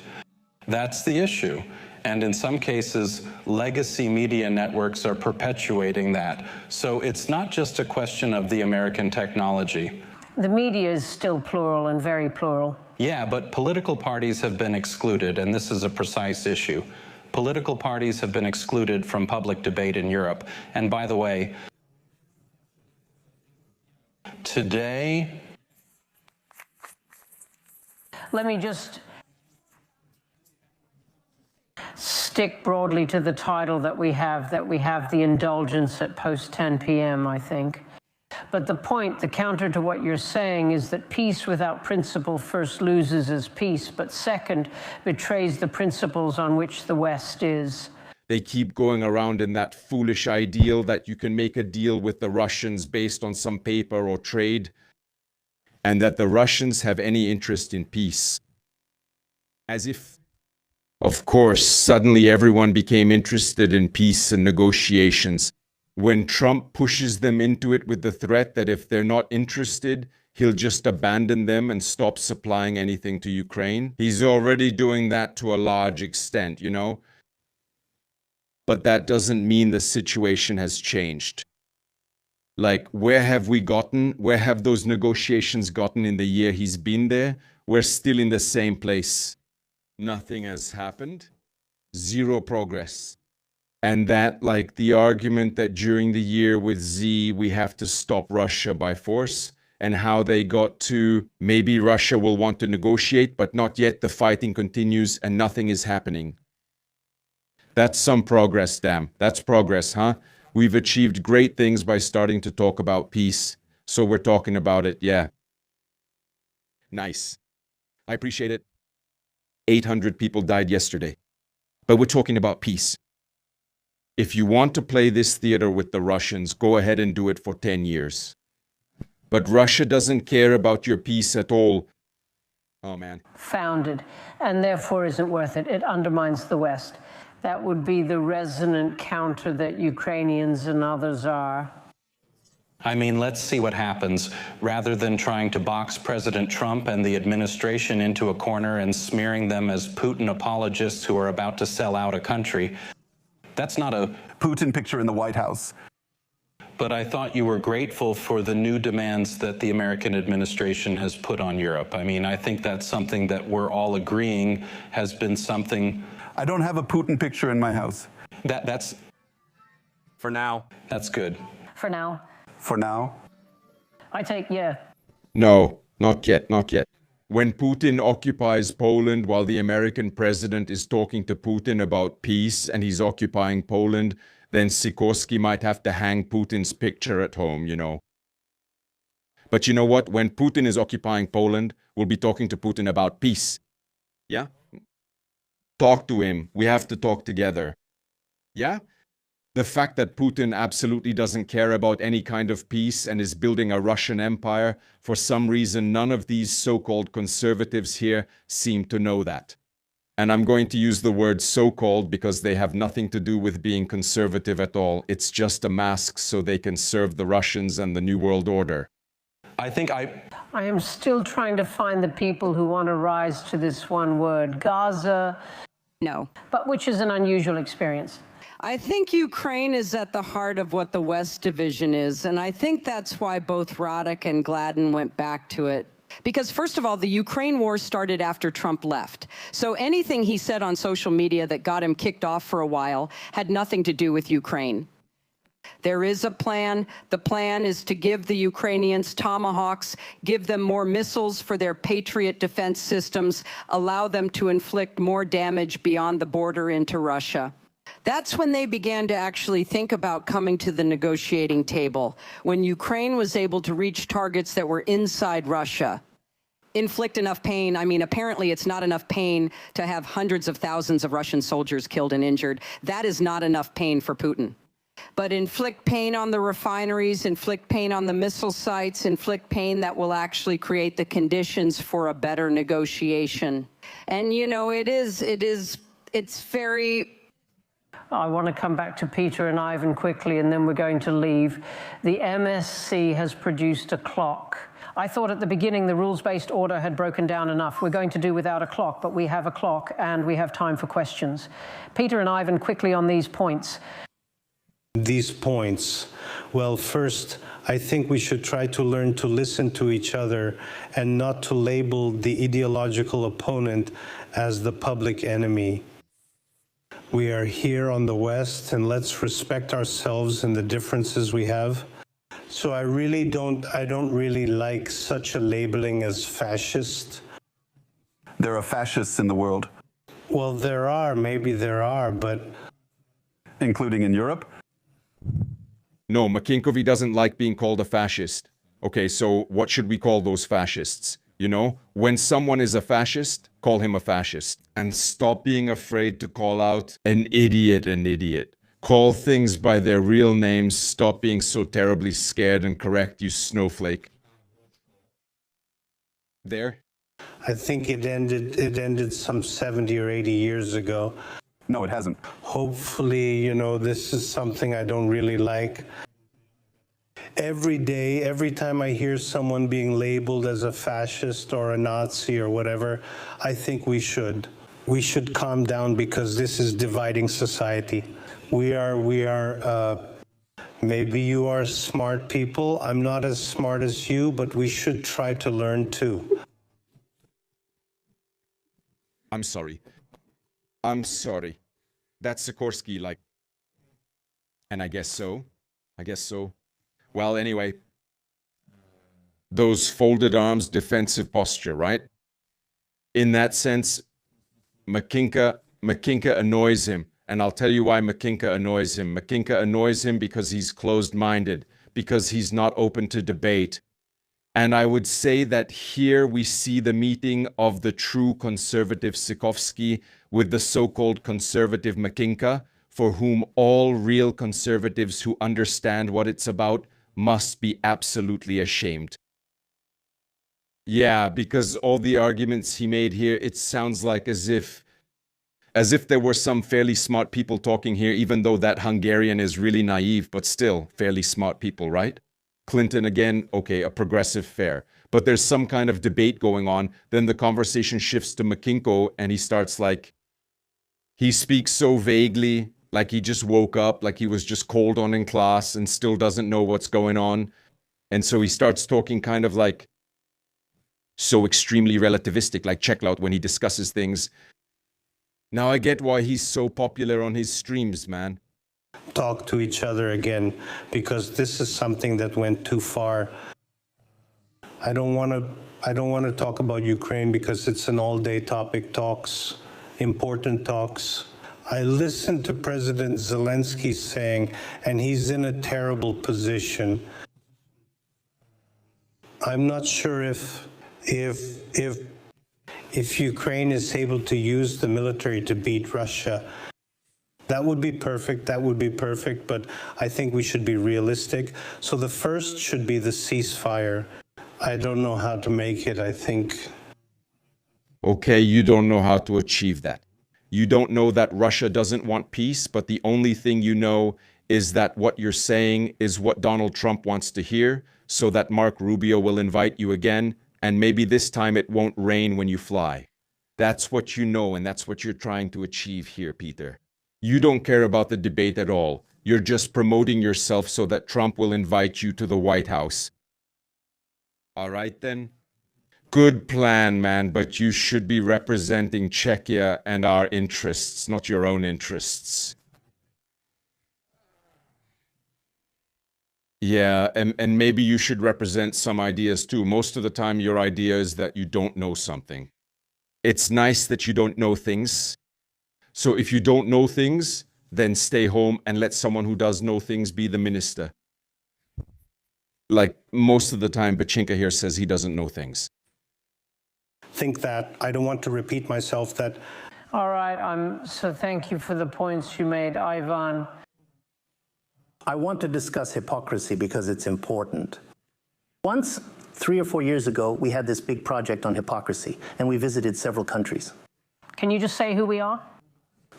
That's the issue. And in some cases, legacy media networks are perpetuating that. So it's not just a question of the American technology. The media is still plural and very plural. Yeah, but political parties have been excluded, and this is a precise issue. Political parties have been excluded from public debate in Europe. And by the way, today... Let me just stick broadly to the title that we have the indulgence at post 10 p.m., I think. But the point, the counter to what you're saying, is that peace without principle first loses as peace, but second, betrays the principles on which the West is. They keep going around in that foolish ideal that you can make a deal with the Russians based on some paper or trade, and that the Russians have any interest in peace. As if, of course, suddenly everyone became interested in peace and negotiations. When Trump pushes them into it with the threat that if they're not interested, he'll just abandon them and stop supplying anything to Ukraine. He's already doing that to a large extent, you know? But that doesn't mean the situation has changed. Like, where have those negotiations gotten in the year he's been there? We're still in the same place. Nothing has happened. Zero progress. And that, like the argument that during the year with Z, we have to stop Russia by force, and how they got to maybe Russia will want to negotiate, but not yet. The fighting continues and nothing is happening. That's some progress, damn. That's progress, huh? We've achieved great things by starting to talk about peace. So we're talking about it, yeah. Nice. I appreciate it. 800 people died yesterday. But we're talking about peace. If you want to play this theater with the Russians, go ahead and do it for 10 years. But Russia doesn't care about your peace at all. Oh, man. Founded, and therefore isn't worth it. It undermines the West. That would be the resonant counter that Ukrainians and others are. I mean, let's see what happens. Rather than trying to box President Trump and the administration into a corner and smearing them as Putin apologists who are about to sell out a country, that's not a Putin picture in the White House. But I thought you were grateful for the new demands that the American administration has put on Europe. I mean, I think that's something that we're all agreeing has been something. I don't have a Putin picture in my house. That's For now. That's good. For now. For now. I take, yeah. No, not yet, not yet. When Putin occupies Poland while the American president is talking to Putin about peace and he's occupying Poland, then Sikorski might have to hang Putin's picture at home, you know. But you know what? When Putin is occupying Poland, we'll be talking to Putin about peace. Yeah? Talk to him. We have to talk together. Yeah? The fact that Putin absolutely doesn't care about any kind of peace and is building a Russian empire, for some reason, none of these so-called conservatives here seem to know that. And I'm going to use the word so-called because they have nothing to do with being conservative at all. It's just a mask so they can serve the Russians and the New World Order. I am still trying to find the people who want to rise to this one word, Gaza. No. But which is an unusual experience. I think Ukraine is at the heart of what the West division is, and I think that's why both Roddick and Gladden went back to it. Because first of all, the Ukraine war started after Trump left. So anything he said on social media that got him kicked off for a while had nothing to do with Ukraine. There is a plan. The plan is to give the Ukrainians Tomahawks, give them more missiles for their Patriot defense systems, allow them to inflict more damage beyond the border into Russia. That's when they began to actually think about coming to the negotiating table, when Ukraine was able to reach targets that were inside Russia. Inflict enough pain. I mean, apparently it's not enough pain to have hundreds of thousands of Russian soldiers killed and injured. That is not enough pain for Putin. But inflict pain on the refineries, inflict pain on the missile sites, inflict pain that will actually create the conditions for a better negotiation. And, you know, it's very... I want to come back to Peter and Ivan quickly, and then we're going to leave. The MSC has produced a clock. I thought at the beginning the rules-based order had broken down enough. We're going to do without a clock, but we have a clock, and we have time for questions. Peter and Ivan, quickly on these points. These points. Well, first, I think we should try to learn to listen to each other and not to label the ideological opponent as the public enemy. We are here on the West, and let's respect ourselves and the differences we have. So I don't really like such a labeling as fascist. There are fascists in the world. Well, maybe there are, but... Including in Europe? No, Macinka doesn't like being called a fascist. Okay, so what should we call those fascists? You know, when someone is a fascist, call him a fascist. And stop being afraid to call out an idiot an idiot. Call things by their real names. Stop being so terribly scared and correct, you snowflake. There? I think it ended some 70 or 80 years ago. No, it hasn't. Hopefully, you know, this is something I don't really like. Every day, every time I hear someone being labeled as a fascist or a Nazi or whatever, I think we should calm down, because this is dividing society. Maybe you are smart people. I'm not as smart as you, but we should try to learn too. I'm sorry. I'm sorry. That's Sikorsky, like. And I guess so. Well, anyway. Those folded arms, defensive posture, right? In that sense, Macinka annoys him. And I'll tell you why Macinka annoys him. Macinka annoys him because he's closed-minded, because he's not open to debate. And I would say that here we see the meeting of the true conservative Sikovsky with the so-called conservative Macinka, for whom all real conservatives who understand what it's about must be absolutely ashamed. Yeah, because all the arguments he made here, it sounds like as if there were some fairly smart people talking here, even though that Hungarian is really naive, but still fairly smart people, right? Clinton again, okay, a progressive fair. But there's some kind of debate going on. Then the conversation shifts to Macinka, and he starts like, he speaks so vaguely, like he just woke up, like he was just called on in class and still doesn't know what's going on. And so he starts talking kind of like so extremely relativistic, like Checklout when he discusses things. Now I get why he's so popular on his streams, man. Talk to each other again, because this is something that went too far. I don't want to talk about Ukraine because it's an all-day topic. Talks, important talks. I listened to President Zelensky saying, and he's in a terrible position. I'm not sure if Ukraine is able to use the military to beat Russia. That would be perfect, but I think we should be realistic. So the first should be the ceasefire. I don't know how to make it, I think. Okay, you don't know how to achieve that. You don't know that Russia doesn't want peace, but the only thing you know is that what you're saying is what Donald Trump wants to hear, so that Mark Rubio will invite you again, and maybe this time it won't rain when you fly. That's what you know, and that's what you're trying to achieve here, Peter. You don't care about the debate at all. You're just promoting yourself so that Trump will invite you to the White House. All right, then. Good plan, man, but you should be representing Czechia and our interests, not your own interests. Yeah, and maybe you should represent some ideas too. Most of the time, your idea is that you don't know something. It's nice that you don't know things. So if you don't know things, then stay home and let someone who does know things be the minister. Like most of the time, Macinka here says he doesn't know things. Think that. I don't want to repeat myself that. All right, so thank you for the points you made, Ivan. I want to discuss hypocrisy because it's important. Once, 3 or 4 years ago, we had this big project on hypocrisy, and we visited several countries. Can you just say who we are?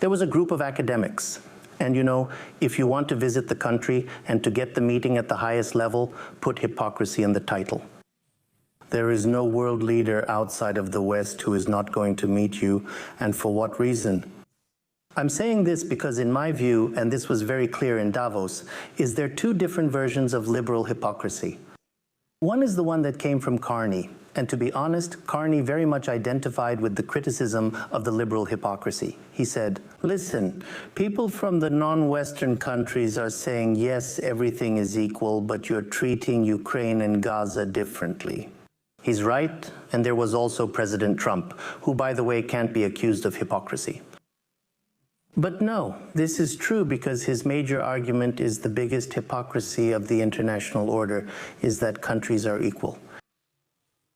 There was a group of academics. And you know, if you want to visit the country and to get the meeting at the highest level, put hypocrisy in the title. There is no world leader outside of the West who is not going to meet you, and for what reason? I'm saying this because in my view, and this was very clear in Davos, is there two different versions of liberal hypocrisy. One is the one that came from Carney, and to be honest, Carney very much identified with the criticism of the liberal hypocrisy. He said, listen, people from the non-Western countries are saying, yes, everything is equal, but you're treating Ukraine and Gaza differently. He's right, and there was also President Trump, who, by the way, can't be accused of hypocrisy. But no, this is true because his major argument is the biggest hypocrisy of the international order is that countries are equal.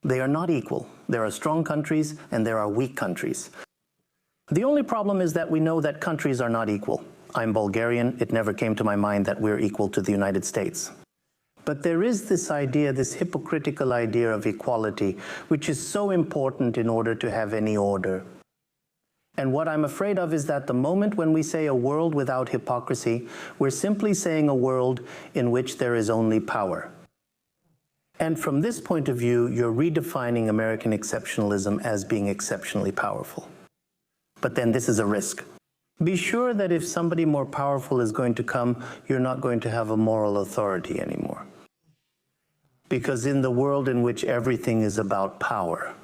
They are not equal. There are strong countries and there are weak countries. The only problem is that we know that countries are not equal. I'm Bulgarian. It never came to my mind that we're equal to the United States. But there is this idea, this hypocritical idea of equality, which is so important in order to have any order. And what I'm afraid of is that the moment when we say a world without hypocrisy, we're simply saying a world in which there is only power. And from this point of view, you're redefining American exceptionalism as being exceptionally powerful. But then this is a risk. Be sure that if somebody more powerful is going to come, you're not going to have a moral authority anymore. Because in the world in which everything is about power,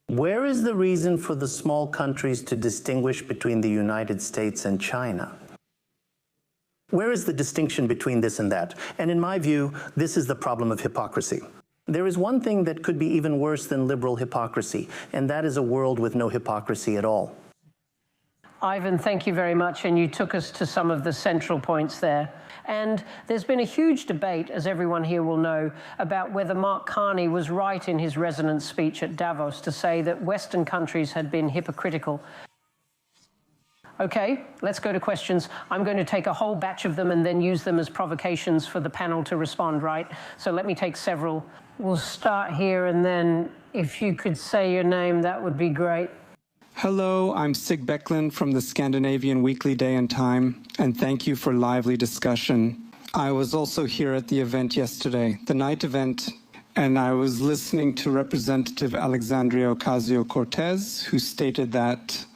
where is the reason for the small countries to distinguish between the United States and China? Where is the distinction between this and that? And in my view, this is the problem of hypocrisy. There is one thing that could be even worse than liberal hypocrisy, and that is a world with no hypocrisy at all. Ivan, thank you very much, and you took us to some of the central points there. And there's been a huge debate, as everyone here will know, about whether Mark Carney was right in his resonance speech at Davos to say that Western countries had been hypocritical. Okay, let's go to questions. I'm going to take a whole batch of them and then use them as provocations for the panel to respond, right? So let me take several. We'll start here, and then if you could say your name, that would be great. Hello, I'm Sig Becklin from the Scandinavian Weekly Day and Time, and thank you for lively discussion. I was also here at the event yesterday, the night event, and I was listening to Representative Alexandria Ocasio-Cortez, who stated that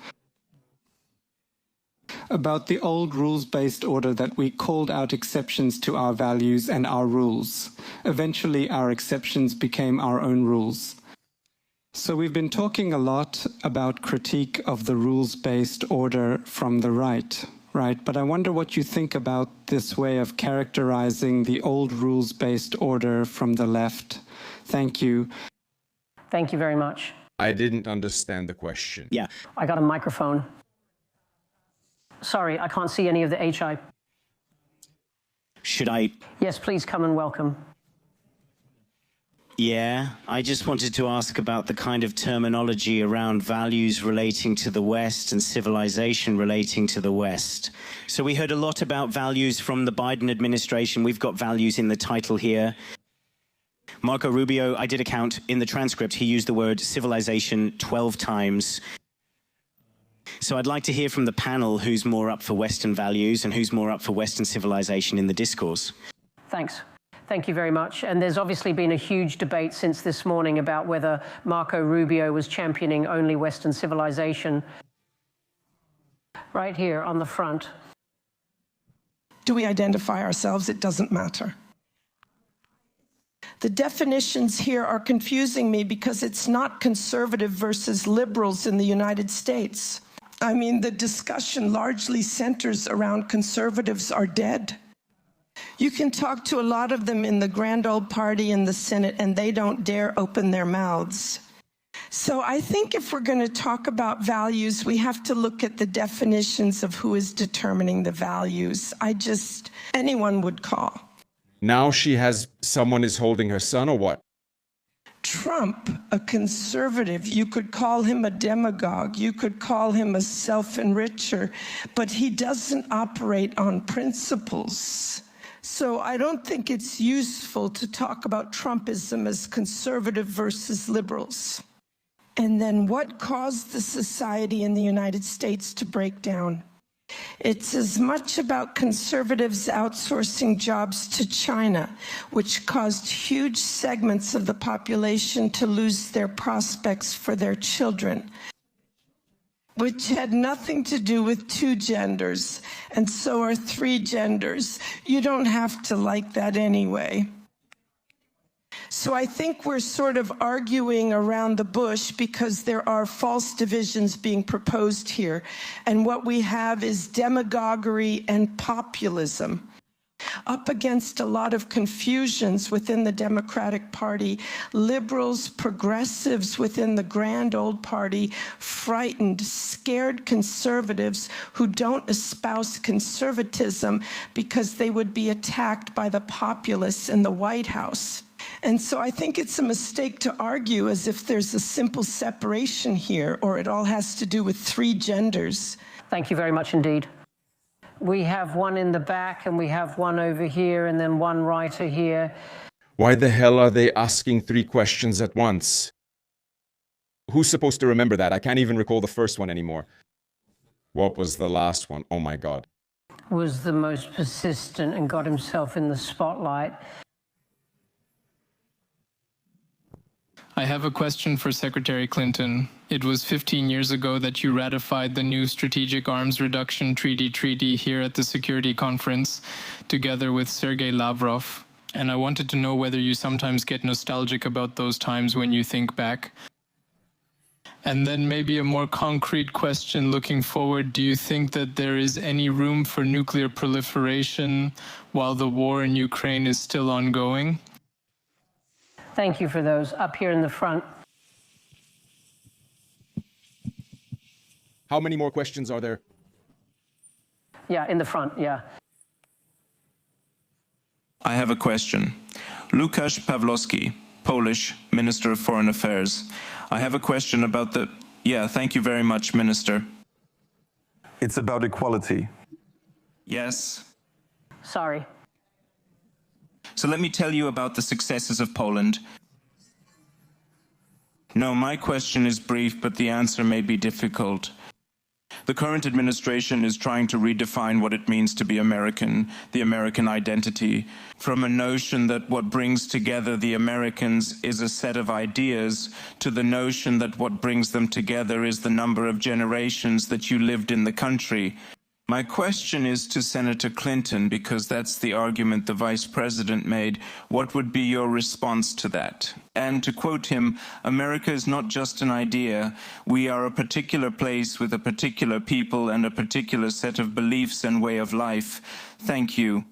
about the old rules-based order that we called out exceptions to our values and our rules. Eventually, our exceptions became our own rules. So we've been talking a lot about critique of the rules-based order from the right? But I wonder what you think about this way of characterizing the old rules-based order from the left. Thank you. Thank you very much. I didn't understand the question. Yeah. I got a microphone. Sorry, I can't see any of the HI. Should I? Yes, please come and welcome. Yeah, I just wanted to ask about the kind of terminology around values relating to the West and civilization relating to the West. So we heard a lot about values from the Biden administration. We've got values in the title here. Marco Rubio, I did a count in the transcript. He used the word civilization 12 times. So I'd like to hear from the panel who's more up for Western values and who's more up for Western civilization in the discourse. Thanks. Thank you very much. And there's obviously been a huge debate since this morning about whether Marco Rubio was championing only Western civilization. Right here on the front. Do we identify ourselves? It doesn't matter. The definitions here are confusing me because it's not conservative versus liberals in the United States. I mean, the discussion largely centers around conservatives are dead. You can talk to a lot of them in the grand old party in the Senate, and they don't dare open their mouths. So I think if we're going to talk about values, we have to look at the definitions of who is determining the values. Anyone would call. Now someone is holding her son, or what? Trump, a conservative, you could call him a demagogue, you could call him a self-enricher, but he doesn't operate on principles. So I don't think it's useful to talk about Trumpism as conservative versus liberals. And then what caused the society in the United States to break down? It's as much about conservatives outsourcing jobs to China, which caused huge segments of the population to lose their prospects for their children, which had nothing to do with two genders, and so are three genders. You don't have to like that anyway. So I think we're sort of arguing around the bush because there are false divisions being proposed here. And what we have is demagoguery and populism up against a lot of confusions within the Democratic Party, liberals, progressives within the grand old party, frightened, scared conservatives who don't espouse conservatism because they would be attacked by the populists in the White House. And so I think it's a mistake to argue as if there's a simple separation here, or it all has to do with three genders. Thank you very much indeed. We have one in the back, and we have one over here, and then one writer here. Why the hell are they asking 3 questions at once? Who's supposed to remember that? I can't even recall the first one anymore. What was the last one? Oh my God. Was the most persistent and got himself in the spotlight. I have a question for Secretary Clinton. It was 15 years ago that you ratified the new Strategic Arms Reduction Treaty here at the Security Conference, together with Sergei Lavrov. And I wanted to know whether you sometimes get nostalgic about those times when you think back. And then maybe a more concrete question looking forward. Do you think that there is any room for nuclear proliferation while the war in Ukraine is still ongoing? Thank you for those. Up here in the front. How many more questions are there? Yeah, in the front, yeah. I have a question. Łukasz Pawlowski, Polish Minister of Foreign Affairs. I have a question about the... Yeah, thank you very much, Minister. It's about equality. Yes. Sorry. So let me tell you about the successes of Poland. No, my question is brief, but the answer may be difficult. The current administration is trying to redefine what it means to be American, the American identity, from a notion that what brings together the Americans is a set of ideas to the notion that what brings them together is the number of generations that you lived in the country. My question is to Senator Clinton, because that's the argument the Vice President made. What would be your response to that? And to quote him, America is not just an idea. We are a particular place with a particular people and a particular set of beliefs and way of life. Thank you.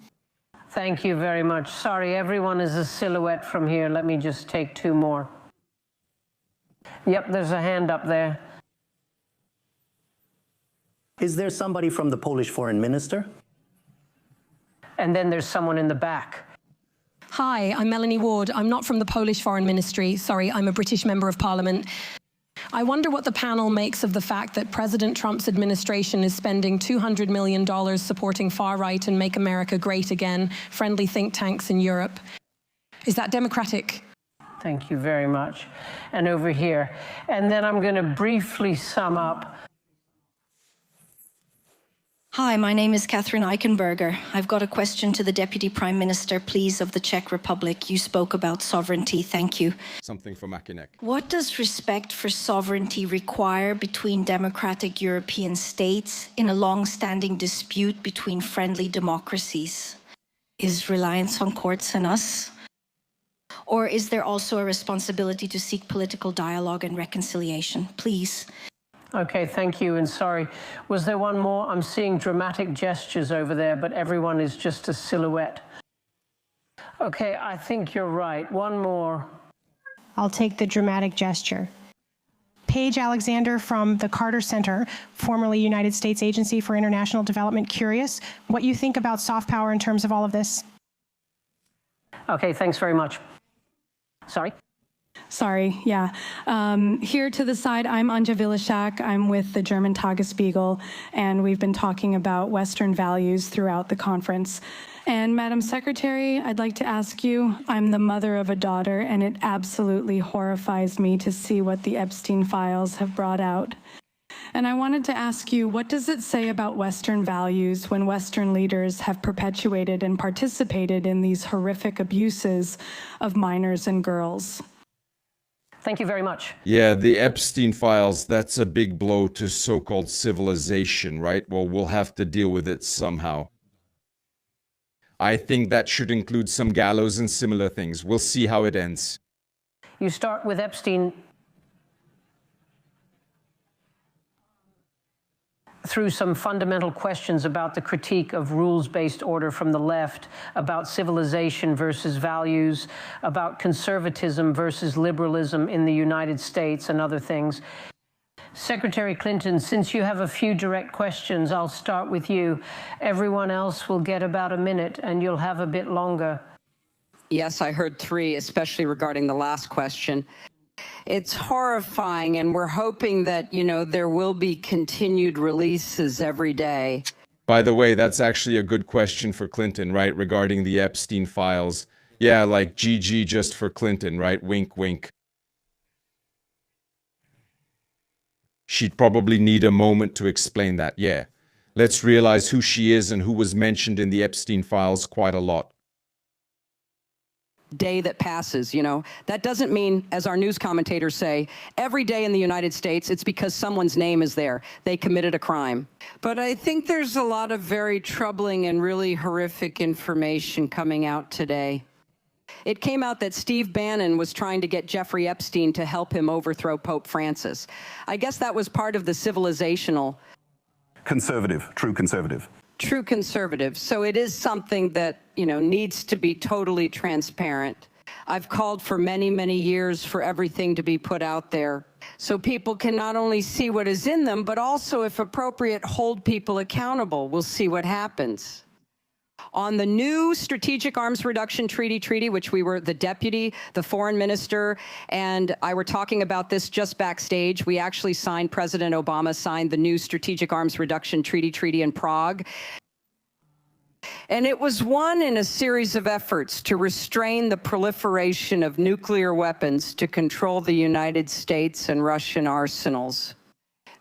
Thank you very much. Sorry, everyone is a silhouette from here. Let me just take 2 more. Yep, there's a hand up there. Is there somebody from the Polish foreign minister? And then there's someone in the back. Hi, I'm Melanie Ward. I'm not from the Polish Foreign Ministry. Sorry, I'm a British Member of Parliament. I wonder what the panel makes of the fact that President Trump's administration is spending $200 million supporting far-right and Make America Great Again, friendly think tanks in Europe. Is that democratic? Thank you very much. And over here. And then I'm going to briefly sum up. Hi, my name is Catherine Eichenberger. I've got a question to the Deputy Prime Minister, please, of the Czech Republic. You spoke about sovereignty. Thank you. Something for Macinka. What does respect for sovereignty require between democratic European states in a long-standing dispute between friendly democracies? Is reliance on courts and us? Or is there also a responsibility to seek political dialogue and reconciliation? Please. Okay, thank you, and sorry. Was there one more? I'm seeing dramatic gestures over there, but everyone is just a silhouette. Okay, I think you're right. One more. I'll take the dramatic gesture. Paige Alexander from the Carter Center, formerly United States Agency for International Development, curious what you think about soft power in terms of all of this. Okay, thanks very much. Sorry? Sorry, yeah. Here to the side, I'm Anja Vilashak. I'm with the German Tagesspiegel, and we've been talking about Western values throughout the conference. And Madam Secretary, I'd like to ask you, I'm the mother of a daughter, and it absolutely horrifies me to see what the Epstein files have brought out. And I wanted to ask you, what does it say about Western values when Western leaders have perpetuated and participated in these horrific abuses of minors and girls? Thank you very much. Yeah, the Epstein files, that's a big blow to so-called civilization, right? Well, we'll have to deal with it somehow. I think that should include some gallows and similar things. We'll see how it ends. You start with Epstein through some fundamental questions about the critique of rules-based order from the left, about civilization versus values, about conservatism versus liberalism in the United States, and other things. Secretary Clinton, since you have a few direct questions, I'll start with you. Everyone else will get about a minute, and you'll have a bit longer. Yes, I heard 3, especially regarding the last question. It's horrifying, and we're hoping that, there will be continued releases every day. By the way, that's actually a good question for Clinton, right? Regarding the Epstein files. Yeah, like GG just for Clinton, right? Wink, wink. She'd probably need a moment to explain that, yeah. Let's realize who she is and who was mentioned in the Epstein files quite a lot. Day that passes, that doesn't mean, as our news commentators say, every day in the United States it's because someone's name is there. They committed a crime. But I think there's a lot of very troubling and really horrific information coming out today. It came out that Steve Bannon was trying to get Jeffrey Epstein to help him overthrow Pope Francis. I guess that was part of the civilizational. Conservative, true conservative. True conservative. So it is something that, needs to be totally transparent. I've called for many, many years for everything to be put out there so people can not only see what is in them, but also, if appropriate, hold people accountable. We'll see what happens. On the new Strategic Arms Reduction Treaty, which we were the deputy, the foreign minister, and I were talking about this just backstage. We actually signed, President Obama signed the new Strategic Arms Reduction Treaty in Prague. And it was one in a series of efforts to restrain the proliferation of nuclear weapons to control the United States and Russian arsenals.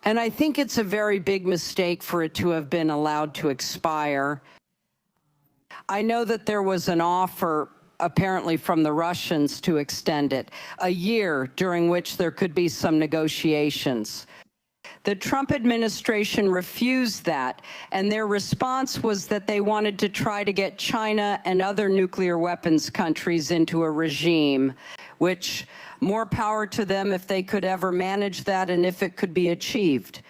And I think it's a very big mistake for it to have been allowed to expire. I know that there was an offer, apparently from the Russians, to extend it a year, during which there could be some negotiations. The Trump administration refused that, and their response was that they wanted to try to get China and other nuclear weapons countries into a regime, which more power to them if they could ever manage that and if it could be achieved.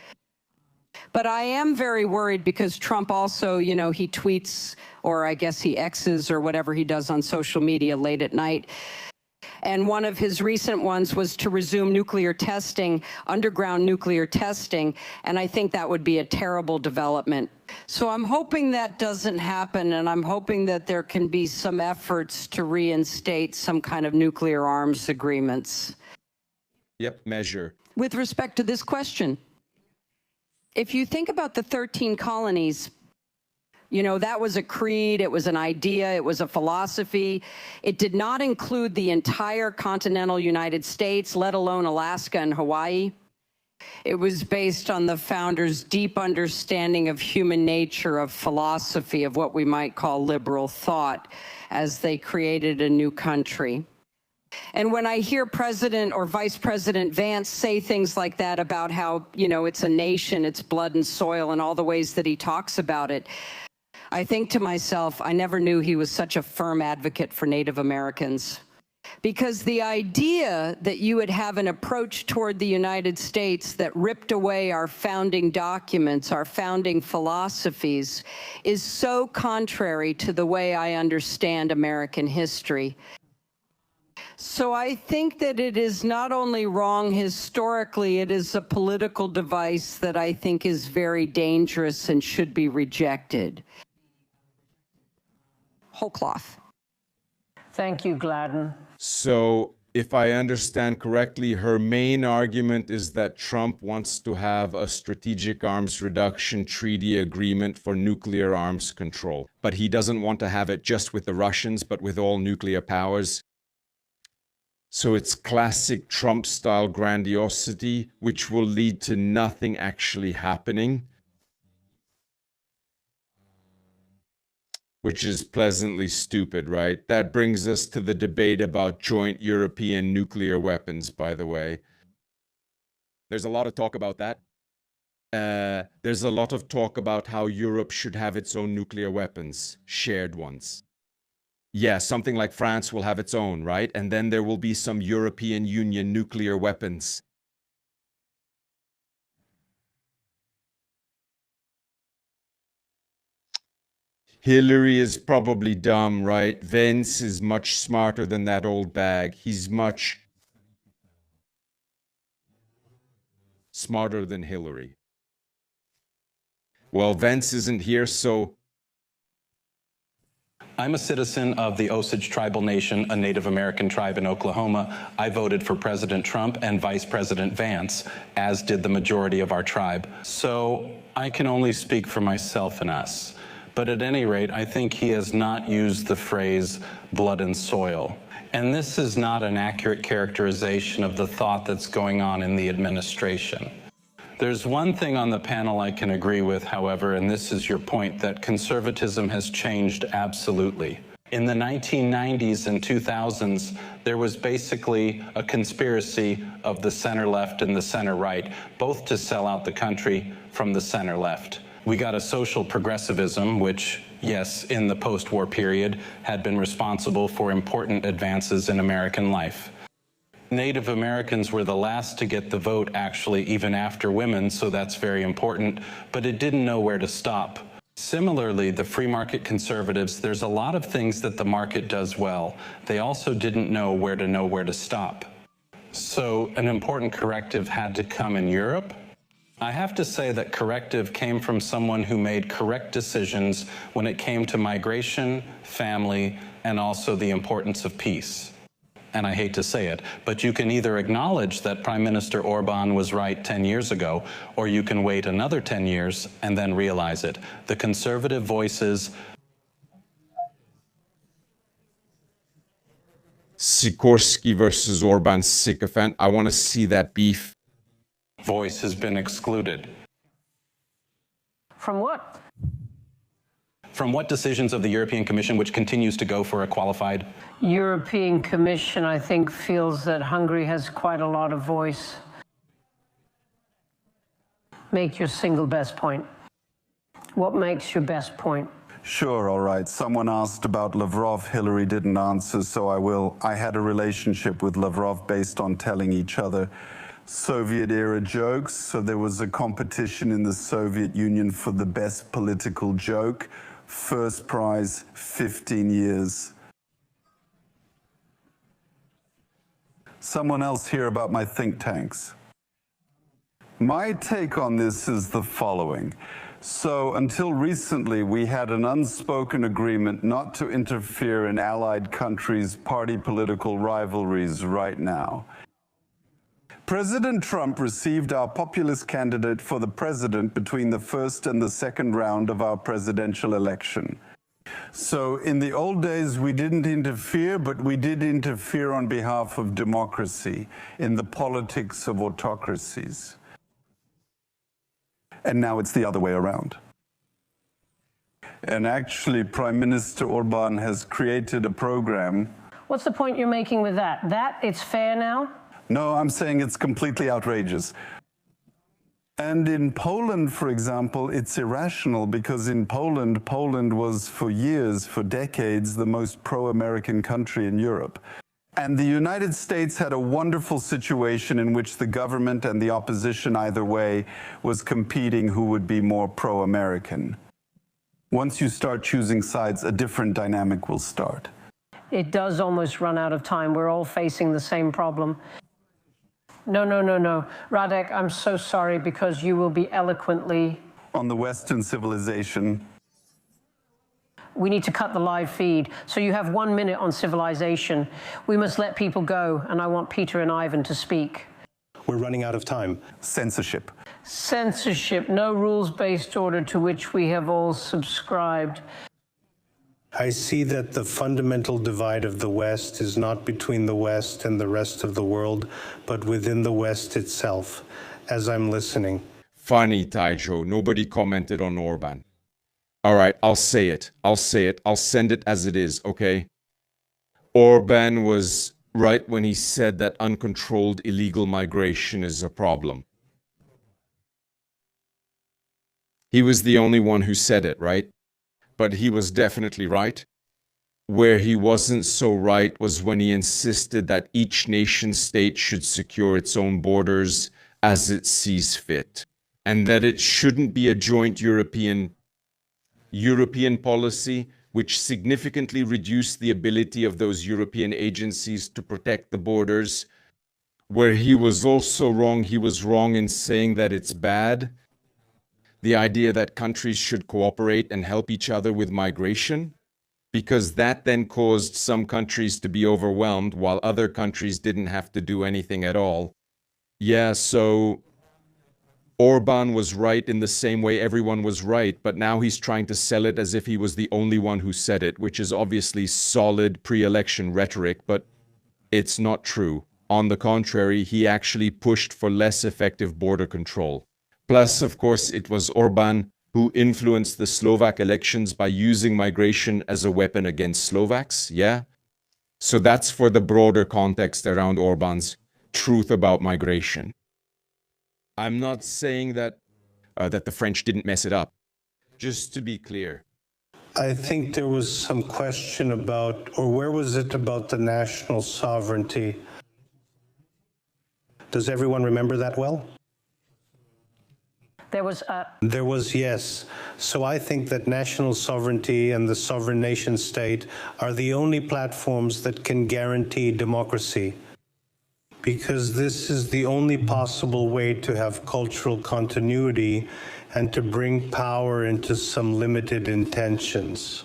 But I am very worried because Trump also, he tweets, or I guess he X's or whatever he does on social media late at night. And one of his recent ones was to resume nuclear testing, underground nuclear testing, and I think that would be a terrible development. So I'm hoping that doesn't happen, and I'm hoping that there can be some efforts to reinstate some kind of nuclear arms agreements. Yep, measure. With respect to this question, if you think about the 13 colonies, that was a creed, it was an idea, it was a philosophy. It did not include the entire continental United States, let alone Alaska and Hawaii. It was based on the founders' deep understanding of human nature, of philosophy, of what we might call liberal thought, as they created a new country. And when I hear President or Vice President Vance say things like that about how, it's a nation, it's blood and soil, and all the ways that he talks about it, I think to myself, I never knew he was such a firm advocate for Native Americans. Because the idea that you would have an approach toward the United States that ripped away our founding documents, our founding philosophies, is so contrary to the way I understand American history. So I think that it is not only wrong historically, it is a political device that I think is very dangerous and should be rejected. Whole cloth. Thank you, Gladden. So, if I understand correctly, her main argument is that Trump wants to have a strategic arms reduction treaty agreement for nuclear arms control. But he doesn't want to have it just with the Russians, but with all nuclear powers. So it's classic Trump-style grandiosity, which will lead to nothing actually happening, which is pleasantly stupid, right? That brings us to the debate about joint European nuclear weapons, by the way. There's a lot of talk about that. There's a lot of talk about how Europe should have its own nuclear weapons, shared ones. Yeah, something like France will have its own, right? And then there will be some European Union nuclear weapons. Hillary is probably dumb, right? Vance is much smarter than that old bag. He's much smarter than Hillary. Well, Vance isn't here, so... I'm a citizen of the Osage Tribal Nation, a Native American tribe in Oklahoma. I voted for President Trump and Vice President Vance, as did the majority of our tribe. So I can only speak for myself and us. But at any rate, I think he has not used the phrase blood and soil. And this is not an accurate characterization of the thought that's going on in the administration. There's one thing on the panel I can agree with, however, and this is your point, that conservatism has changed absolutely. In the 1990s and 2000s, there was basically a conspiracy of the center-left and the center-right, both to sell out the country from the center-left. We got a social progressivism, which, yes, in the post-war period, had been responsible for important advances in American life. Native Americans were the last to get the vote, actually, even after women, so that's very important, but it didn't know where to stop. Similarly, the free market conservatives, there's a lot of things that the market does well. They also didn't know where to stop. So an important corrective had to come in Europe. I have to say that corrective came from someone who made correct decisions when it came to migration, family, and also the importance of peace. And I hate to say it, but you can either acknowledge that Prime Minister Orban was right 10 years ago, or you can wait another 10 years and then realize it. The conservative voices... Sikorsky versus Orban sycophant. I want to see that beef. Voice has been excluded. From what? From what decisions of the European Commission, which continues to go for a qualified... European Commission, I think, feels that Hungary has quite a lot of voice. Make your single best point. What makes your best point? Sure, all right. Someone asked about Lavrov. Hillary didn't answer, so I will. I had a relationship with Lavrov based on telling each other Soviet-era jokes. So there was a competition in the Soviet Union for the best political joke. First prize, 15 years. Someone else here about my think tanks. My take on this is the following. So until recently, we had an unspoken agreement not to interfere in allied countries' party political rivalries right now. President Trump received our populist candidate for the president between the first and the second round of our presidential election. So in the old days, we didn't interfere, but we did interfere on behalf of democracy in the politics of autocracies. And now it's the other way around. And actually, Prime Minister Orban has created a program. What's the point you're making with that? That it's fair now? No, I'm saying it's completely outrageous. And in Poland, for example, it's irrational because in Poland, Poland was for years, for decades, the most pro-American country in Europe. And the United States had a wonderful situation in which the government and the opposition, either way, was competing who would be more pro-American. Once you start choosing sides, a different dynamic will start. It does almost run out of time. We're all facing the same problem. No. Radek, I'm so sorry because you will be eloquently... On the Western civilization. We need to cut the live feed. So you have 1 minute on civilization. We must let people go, and I want Peter and Ivan to speak. We're running out of time. Censorship. Censorship, no rules-based order to which we have all subscribed. I see that the fundamental divide of the West is not between the West and the rest of the world, but within the West itself, as I'm listening. Funny, Taijo. Nobody commented on Orban. All right, I'll say it. I'll send it as it is, okay? Orban was right when he said that uncontrolled illegal migration is a problem. He was the only one who said it, right? But he was definitely right. Where he wasn't so right was when he insisted that each nation state should secure its own borders as it sees fit, and that it shouldn't be a joint European policy, which significantly reduced the ability of those European agencies to protect the borders. Where he was also wrong, he was wrong in saying that it's bad. The idea that countries should cooperate and help each other with migration, because that then caused some countries to be overwhelmed while other countries didn't have to do anything at all. Yeah, so Orban was right in the same way everyone was right, but now he's trying to sell it as if he was the only one who said it, which is obviously solid pre-election rhetoric, but it's not true. On the contrary, he actually pushed for less effective border control. Plus, of course, it was Orban who influenced the Slovak elections by using migration as a weapon against Slovaks, yeah? So that's for the broader context around Orban's truth about migration. I'm not saying that that the French didn't mess it up. Just to be clear. I think there was some question about, or where was it about the national sovereignty? Does everyone remember that well? There was, yes. So I think that national sovereignty and the sovereign nation state are the only platforms that can guarantee democracy, because this is the only possible way to have cultural continuity and to bring power into some limited intentions.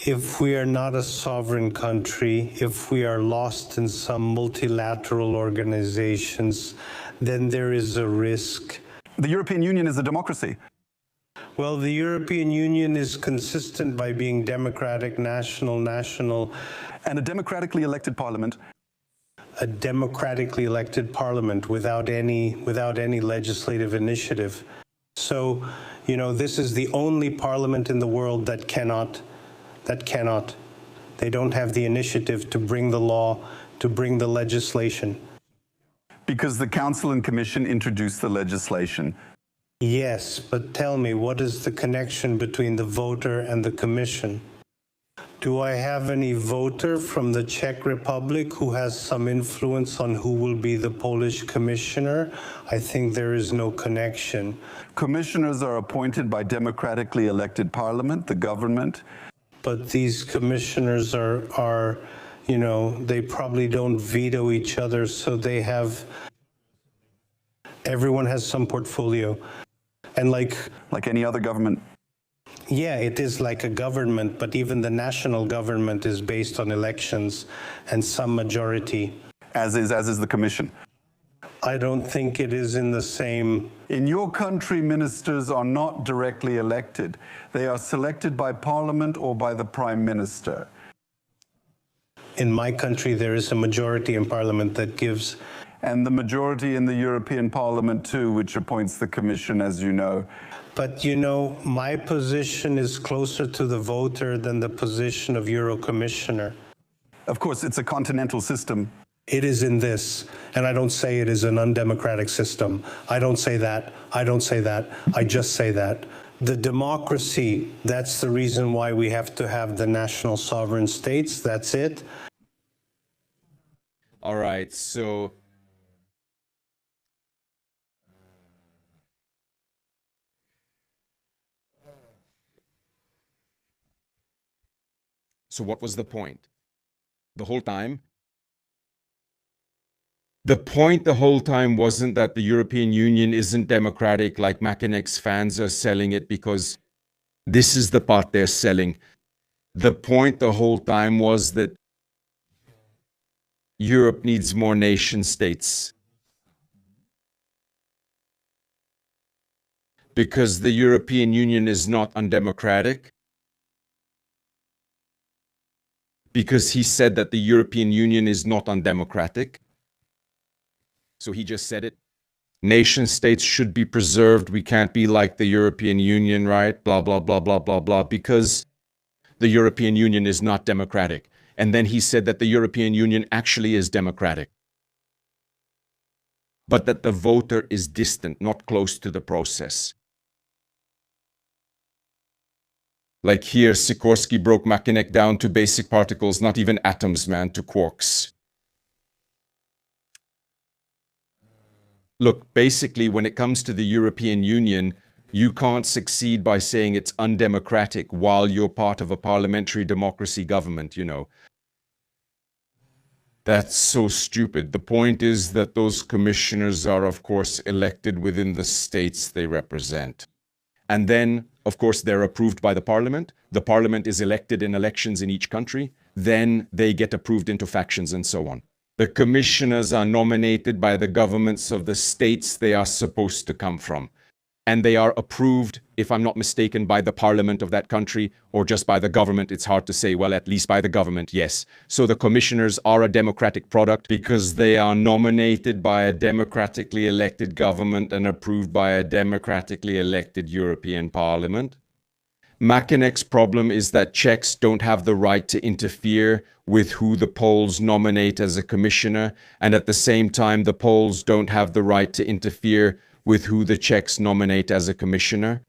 If we are not a sovereign country, if we are lost in some multilateral organizations, then there is a risk. The European Union is a democracy. Well, the European Union is consistent by being democratic, national, and a democratically elected parliament. A democratically elected parliament without any legislative initiative. So, you know, this is the only parliament in the world that cannot. They don't have the initiative to bring the law, to bring the legislation. Because the Council and Commission introduced the legislation. Yes, but tell me, what is the connection between the voter and the Commission? Do I have any voter from the Czech Republic who has some influence on who will be the Polish commissioner? I think there is no connection. Commissioners are appointed by democratically elected parliament, the government. But these commissioners are, you know, they probably don't veto each other, so they have, everyone has some portfolio. And like any other government. Yeah, it is like a government, but even the national government is based on elections and some majority. As is the Commission. I don't think it is in the same. In your country, ministers are not directly elected. They are selected by Parliament or by the Prime Minister. In my country, there is a majority in Parliament that gives. And the majority in the European Parliament too, which appoints the Commission, as you know. But you know, my position is closer to the voter than the position of Euro Commissioner. Of course, it's a continental system. It is in this, and I don't say it is an undemocratic system. I don't say that. I don't say that. I just say that. The democracy, that's the reason why we have to have the national sovereign states. That's it. All right, so what was the point? The whole time? The point the whole time wasn't that the European Union isn't democratic like Macinka's fans are selling it, because this is the part they're selling. The point the whole time was that Europe needs more nation states. Because the European Union is not undemocratic. Because he said that the European Union is not undemocratic. So he just said it. Nation states should be preserved. We can't be like the European Union, right? Blah, blah, blah, blah, blah, blah. Because the European Union is not democratic. And then he said that the European Union actually is democratic. But that the voter is distant, not close to the process. Like here, Sikorsky broke Macinka down to basic particles, not even atoms, man, to quarks. Look, basically, when it comes to the European Union, you can't succeed by saying it's undemocratic while you're part of a parliamentary democracy government, you know. That's so stupid. The point is that those commissioners are, of course, elected within the states they represent. And then, of course, they're approved by the parliament. The parliament is elected in elections in each country. Then they get approved into factions and so on. The commissioners are nominated by the governments of the states they are supposed to come from. And they are approved, if I'm not mistaken, by the parliament of that country or just by the government. It's hard to say. Well, at least by the government, yes. So the commissioners are a democratic product because they are nominated by a democratically elected government and approved by a democratically elected European Parliament. Macink's problem is that Czechs don't have the right to interfere with who the Poles nominate as a commissioner, and at the same time, the Poles don't have the right to interfere with who the Czechs nominate as a commissioner.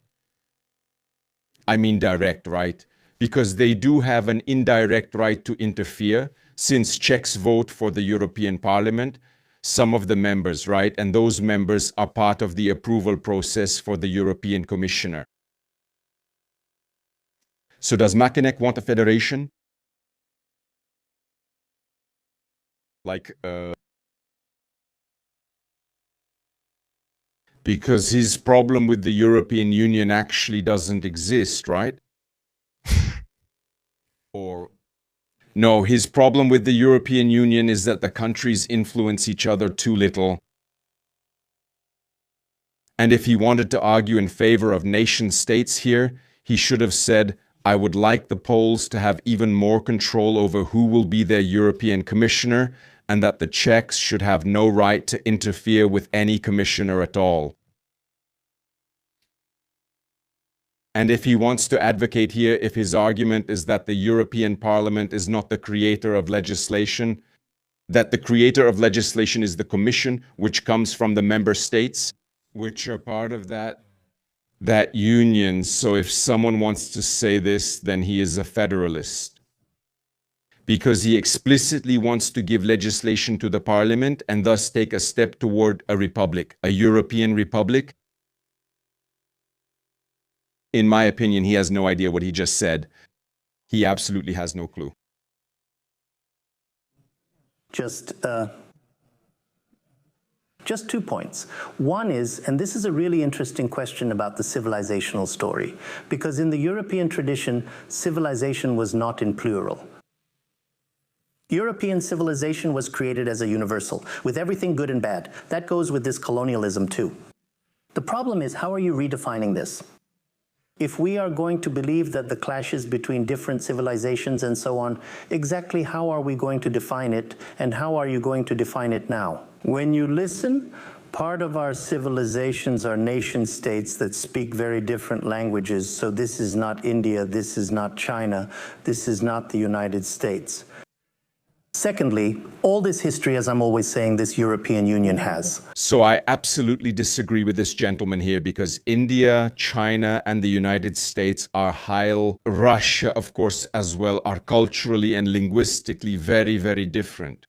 I mean direct right, because they do have an indirect right to interfere, since Czechs vote for the European Parliament, some of the members, right? And those members are part of the approval process for the European Commissioner. So does Macinek want a federation? Because his problem with the European Union actually doesn't exist, right? Or no, his problem with the European Union is that the countries influence each other too little. And if he wanted to argue in favor of nation states here, he should have said, I would like the Poles to have even more control over who will be their European commissioner, and that the Czechs should have no right to interfere with any commissioner at all. And if he wants to advocate here, if his argument is that the European Parliament is not the creator of legislation, that the creator of legislation is the Commission, which comes from the member states, which are part of that union. So if someone wants to say this, then he is a federalist. Because he explicitly wants to give legislation to the parliament and thus take a step toward a republic, a European republic. In my opinion, he has no idea what he just said. He absolutely has no clue. Just 2 points. One is, and this is a really interesting question about the civilizational story, because in the European tradition, civilization was not in plural. European civilization was created as a universal, with everything good and bad. That goes with this colonialism too. The problem is, how are you redefining this? If we are going to believe that the clashes between different civilizations and so on, exactly how are we going to define it, and how are you going to define it now? When you listen, part of our civilizations are nation states that speak very different languages, so this is not India, this is not China, this is not the United States. Secondly, all this history, as I'm always saying, this European Union has. So I absolutely disagree with this gentleman here, because India, China, and the United States are Russia, of course, as well, are culturally and linguistically very, very different.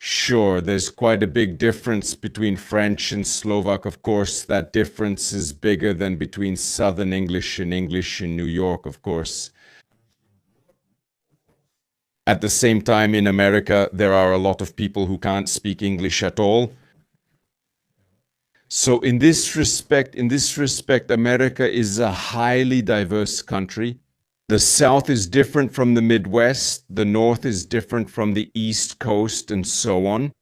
Sure, there's quite a big difference between French and Slovak. Of course, that difference is bigger than between Southern English and English in New York, of course. At the same time, in America, there are a lot of people who can't speak English at all. So in this respect, America is a highly diverse country. The South is different from the Midwest. The North is different from the East Coast, and so on.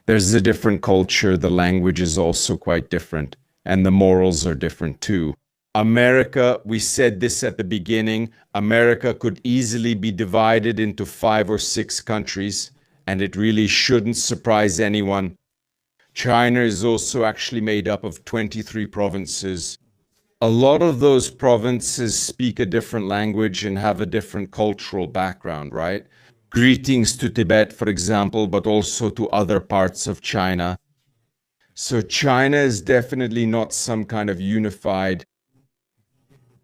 There's a different culture. The language is also quite different, and the morals are different too. America, we said this at the beginning, America could easily be divided into 5 or 6 countries, and it really shouldn't surprise anyone. China is also actually made up of 23 provinces. A lot of those provinces speak a different language and have a different cultural background, right? Greetings to Tibet, for example, but also to other parts of China. So China is definitely not some kind of unified,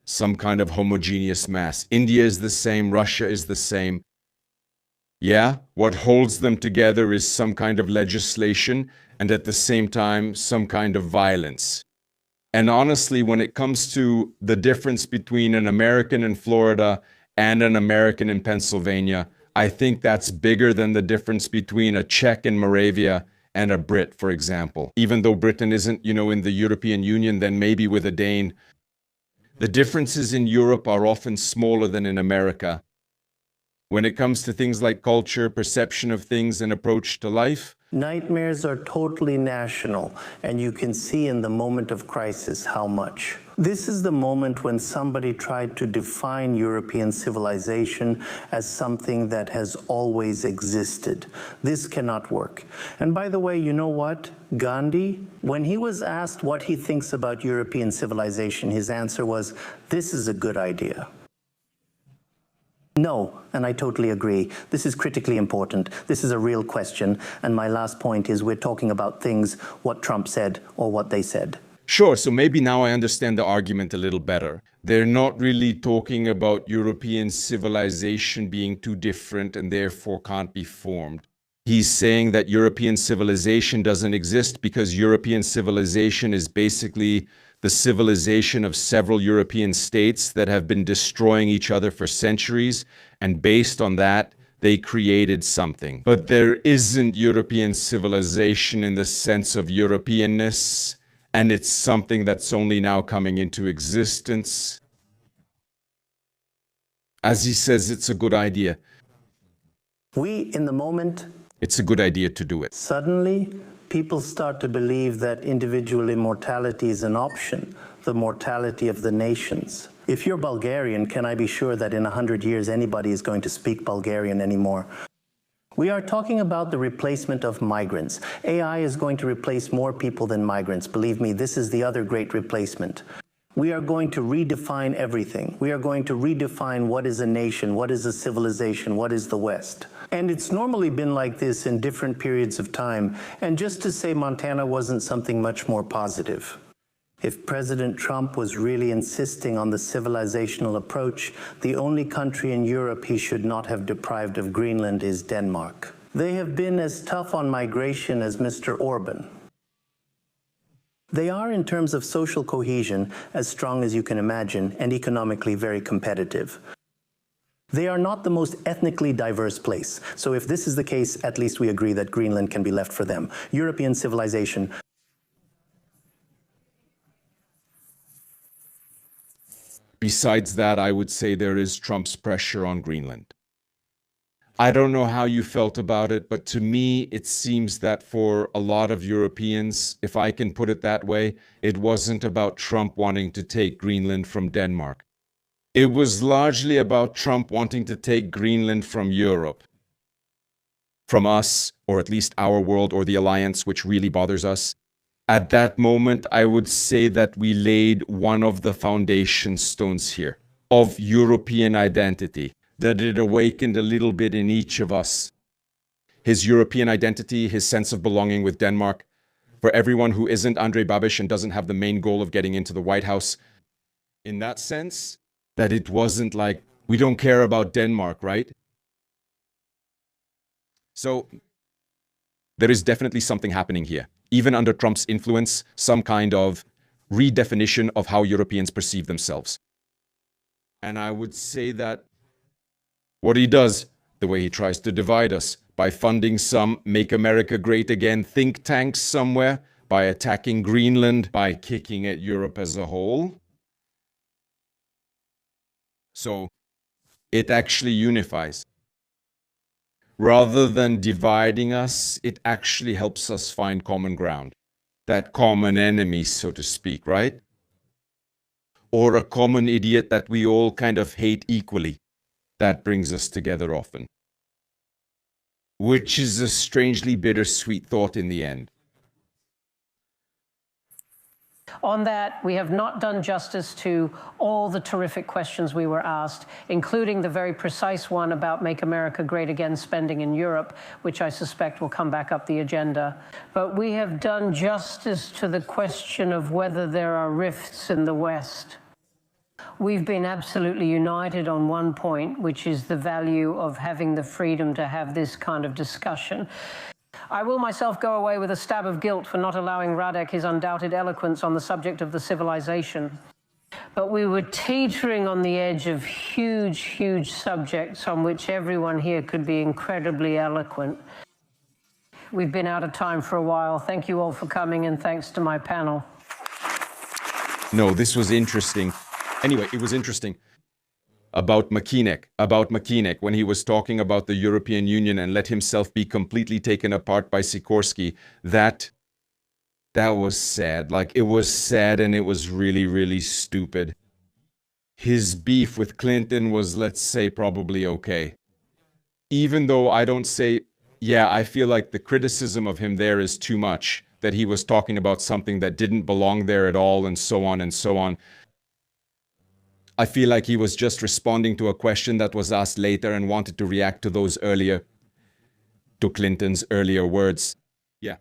some kind of homogeneous mass. India is the same, Russia is the same. Yeah, what holds them together is some kind of legislation and at the same time, some kind of violence. And honestly, when it comes to the difference between an American in Florida and an American in Pennsylvania, I think that's bigger than the difference between a Czech in Moravia and a Brit, for example. Even though Britain isn't, in the European Union, then maybe with a Dane, The differences in Europe are often smaller than in America. When it comes to things like culture, perception of things, and approach to life, nightmares are totally national, and you can see in the moment of crisis how much. This is the moment when somebody tried to define European civilization as something that has always existed. This cannot work. And by the way, you know what? Gandhi, when he was asked what he thinks about European civilization, his answer was, "This is a good idea." No, and I totally agree. This is critically important. This is a real question. And my last point is we're talking about things, what Trump said or what they said. Sure, so maybe now I understand the argument a little better. They're not really talking about European civilization being too different and therefore can't be formed. He's saying that European civilization doesn't exist because European civilization is basically the civilization of several European states that have been destroying each other for centuries, and based on that, they created something. But there isn't European civilization in the sense of Europeanness, and it's something that's only now coming into existence. As he says, it's a good idea. In the moment, it's a good idea to do it. Suddenly, people start to believe that individual immortality is an option, the mortality of the nations. If you're Bulgarian, can I be sure that in 100 years anybody is going to speak Bulgarian anymore? We are talking about the replacement of migrants. AI is going to replace more people than migrants. Believe me, this is the other great replacement. We are going to redefine everything. We are going to redefine what is a nation, what is a civilization, what is the West. And it's normally been like this in different periods of time. And just to say Montana wasn't something much more positive. If President Trump was really insisting on the civilizational approach, the only country in Europe he should not have deprived of Greenland is Denmark. They have been as tough on migration as Mr. Orban. They are, in terms of social cohesion, as strong as you can imagine, and economically very competitive. They are not the most ethnically diverse place. So if this is the case, at least we agree that Greenland can be left for them. European civilization. Besides that, I would say there is Trump's pressure on Greenland. I don't know how you felt about it, but to me, it seems that for a lot of Europeans, if I can put it that way, it wasn't about Trump wanting to take Greenland from Denmark. It was largely about Trump wanting to take Greenland from Europe, from us, or at least our world or the alliance, which really bothers us. At that moment, I would say that we laid one of the foundation stones here of European identity, that it awakened a little bit in each of us. His European identity, his sense of belonging with Denmark. For everyone who isn't Andrej Babiš and doesn't have the main goal of getting into the White House, in that sense, that it wasn't like, we don't care about Denmark, right? So there is definitely something happening here. Even under Trump's influence, some kind of redefinition of how Europeans perceive themselves. And I would say that what he does, the way he tries to divide us, by funding some Make America Great Again think tanks somewhere, by attacking Greenland, by kicking at Europe as a whole. So it actually unifies. Rather than dividing us, it actually helps us find common ground. That common enemy, so to speak, right? Or a common idiot that we all kind of hate equally. That brings us together often. Which is a strangely bittersweet thought in the end. On that, we have not done justice to all the terrific questions we were asked, including the very precise one about Make America Great Again spending in Europe, which I suspect will come back up the agenda. But we have done justice to the question of whether there are rifts in the West. We've been absolutely united on one point, which is the value of having the freedom to have this kind of discussion. I will myself go away with a stab of guilt for not allowing Radek his undoubted eloquence on the subject of the civilization. But we were teetering on the edge of huge, huge subjects on which everyone here could be incredibly eloquent. We've been out of time for a while. Thank you all for coming, and thanks to my panel. No, this was interesting. Anyway, it was interesting about Macinka, when he was talking about the European Union and let himself be completely taken apart by Sikorsky. That was sad. Like, it was sad, and it was really, really stupid. His beef with Clinton was, let's say, probably okay. Even though I don't say, yeah, I feel like the criticism of him there is too much, that he was talking about something that didn't belong there at all, and so on and so on. I feel like he was just responding to a question that was asked later and wanted to react to Clinton's earlier words. Yeah.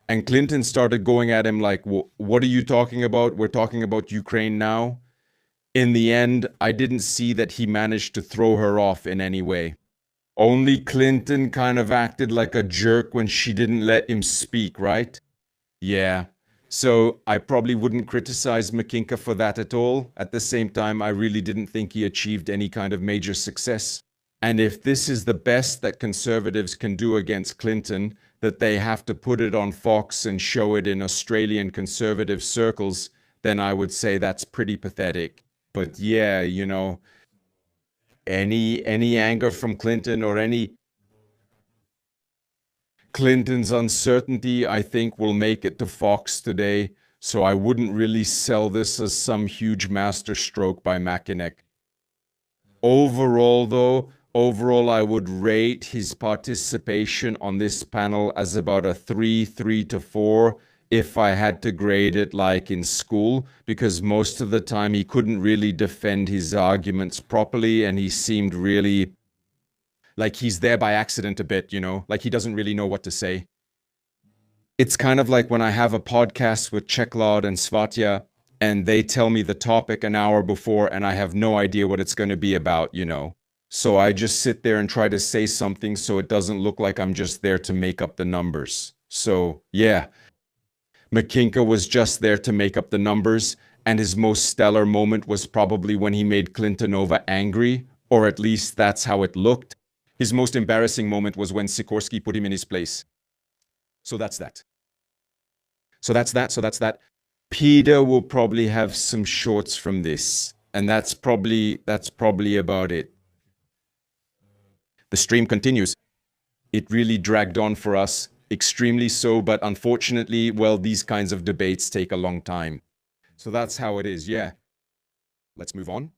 And Clinton started going at him like, what are you talking about? We're talking about Ukraine now. In the end, I didn't see that he managed to throw her off in any way. Only Clinton kind of acted like a jerk when she didn't let him speak, right? Yeah. So I probably wouldn't criticize Macinka for that at all. At the same time, I really didn't think he achieved any kind of major success. And if this is the best that conservatives can do against Clinton, that they have to put it on Fox and show it in Australian conservative circles, then I would say that's pretty pathetic. But yeah, you know, any anger from Clinton or any Clinton's uncertainty, I think, will make it to Fox today. So I wouldn't really sell this as some huge masterstroke by Macinka. Overall, I would rate his participation on this panel as about a 3 to 4 if I had to grade it like in school, because most of the time he couldn't really defend his arguments properly, and he seemed really like he's there by accident a bit, you know, like he doesn't really know what to say. It's kind of like when I have a podcast with Cheklod and Svatya, and they tell me the topic an hour before, and I have no idea what it's going to be about, you know. So I just sit there and try to say something so it doesn't look like I'm just there to make up the numbers. So, yeah, Macinka was just there to make up the numbers, and his most stellar moment was probably when he made Clintonova angry, or at least that's how it looked. His most embarrassing moment was when Sikorsky put him in his place. So that's that. So that's that. Peter will probably have some shorts from this, and that's probably about it. The stream continues. It really dragged on for us, extremely so, but unfortunately, well, these kinds of debates take a long time. So that's how it is, yeah. Let's move on.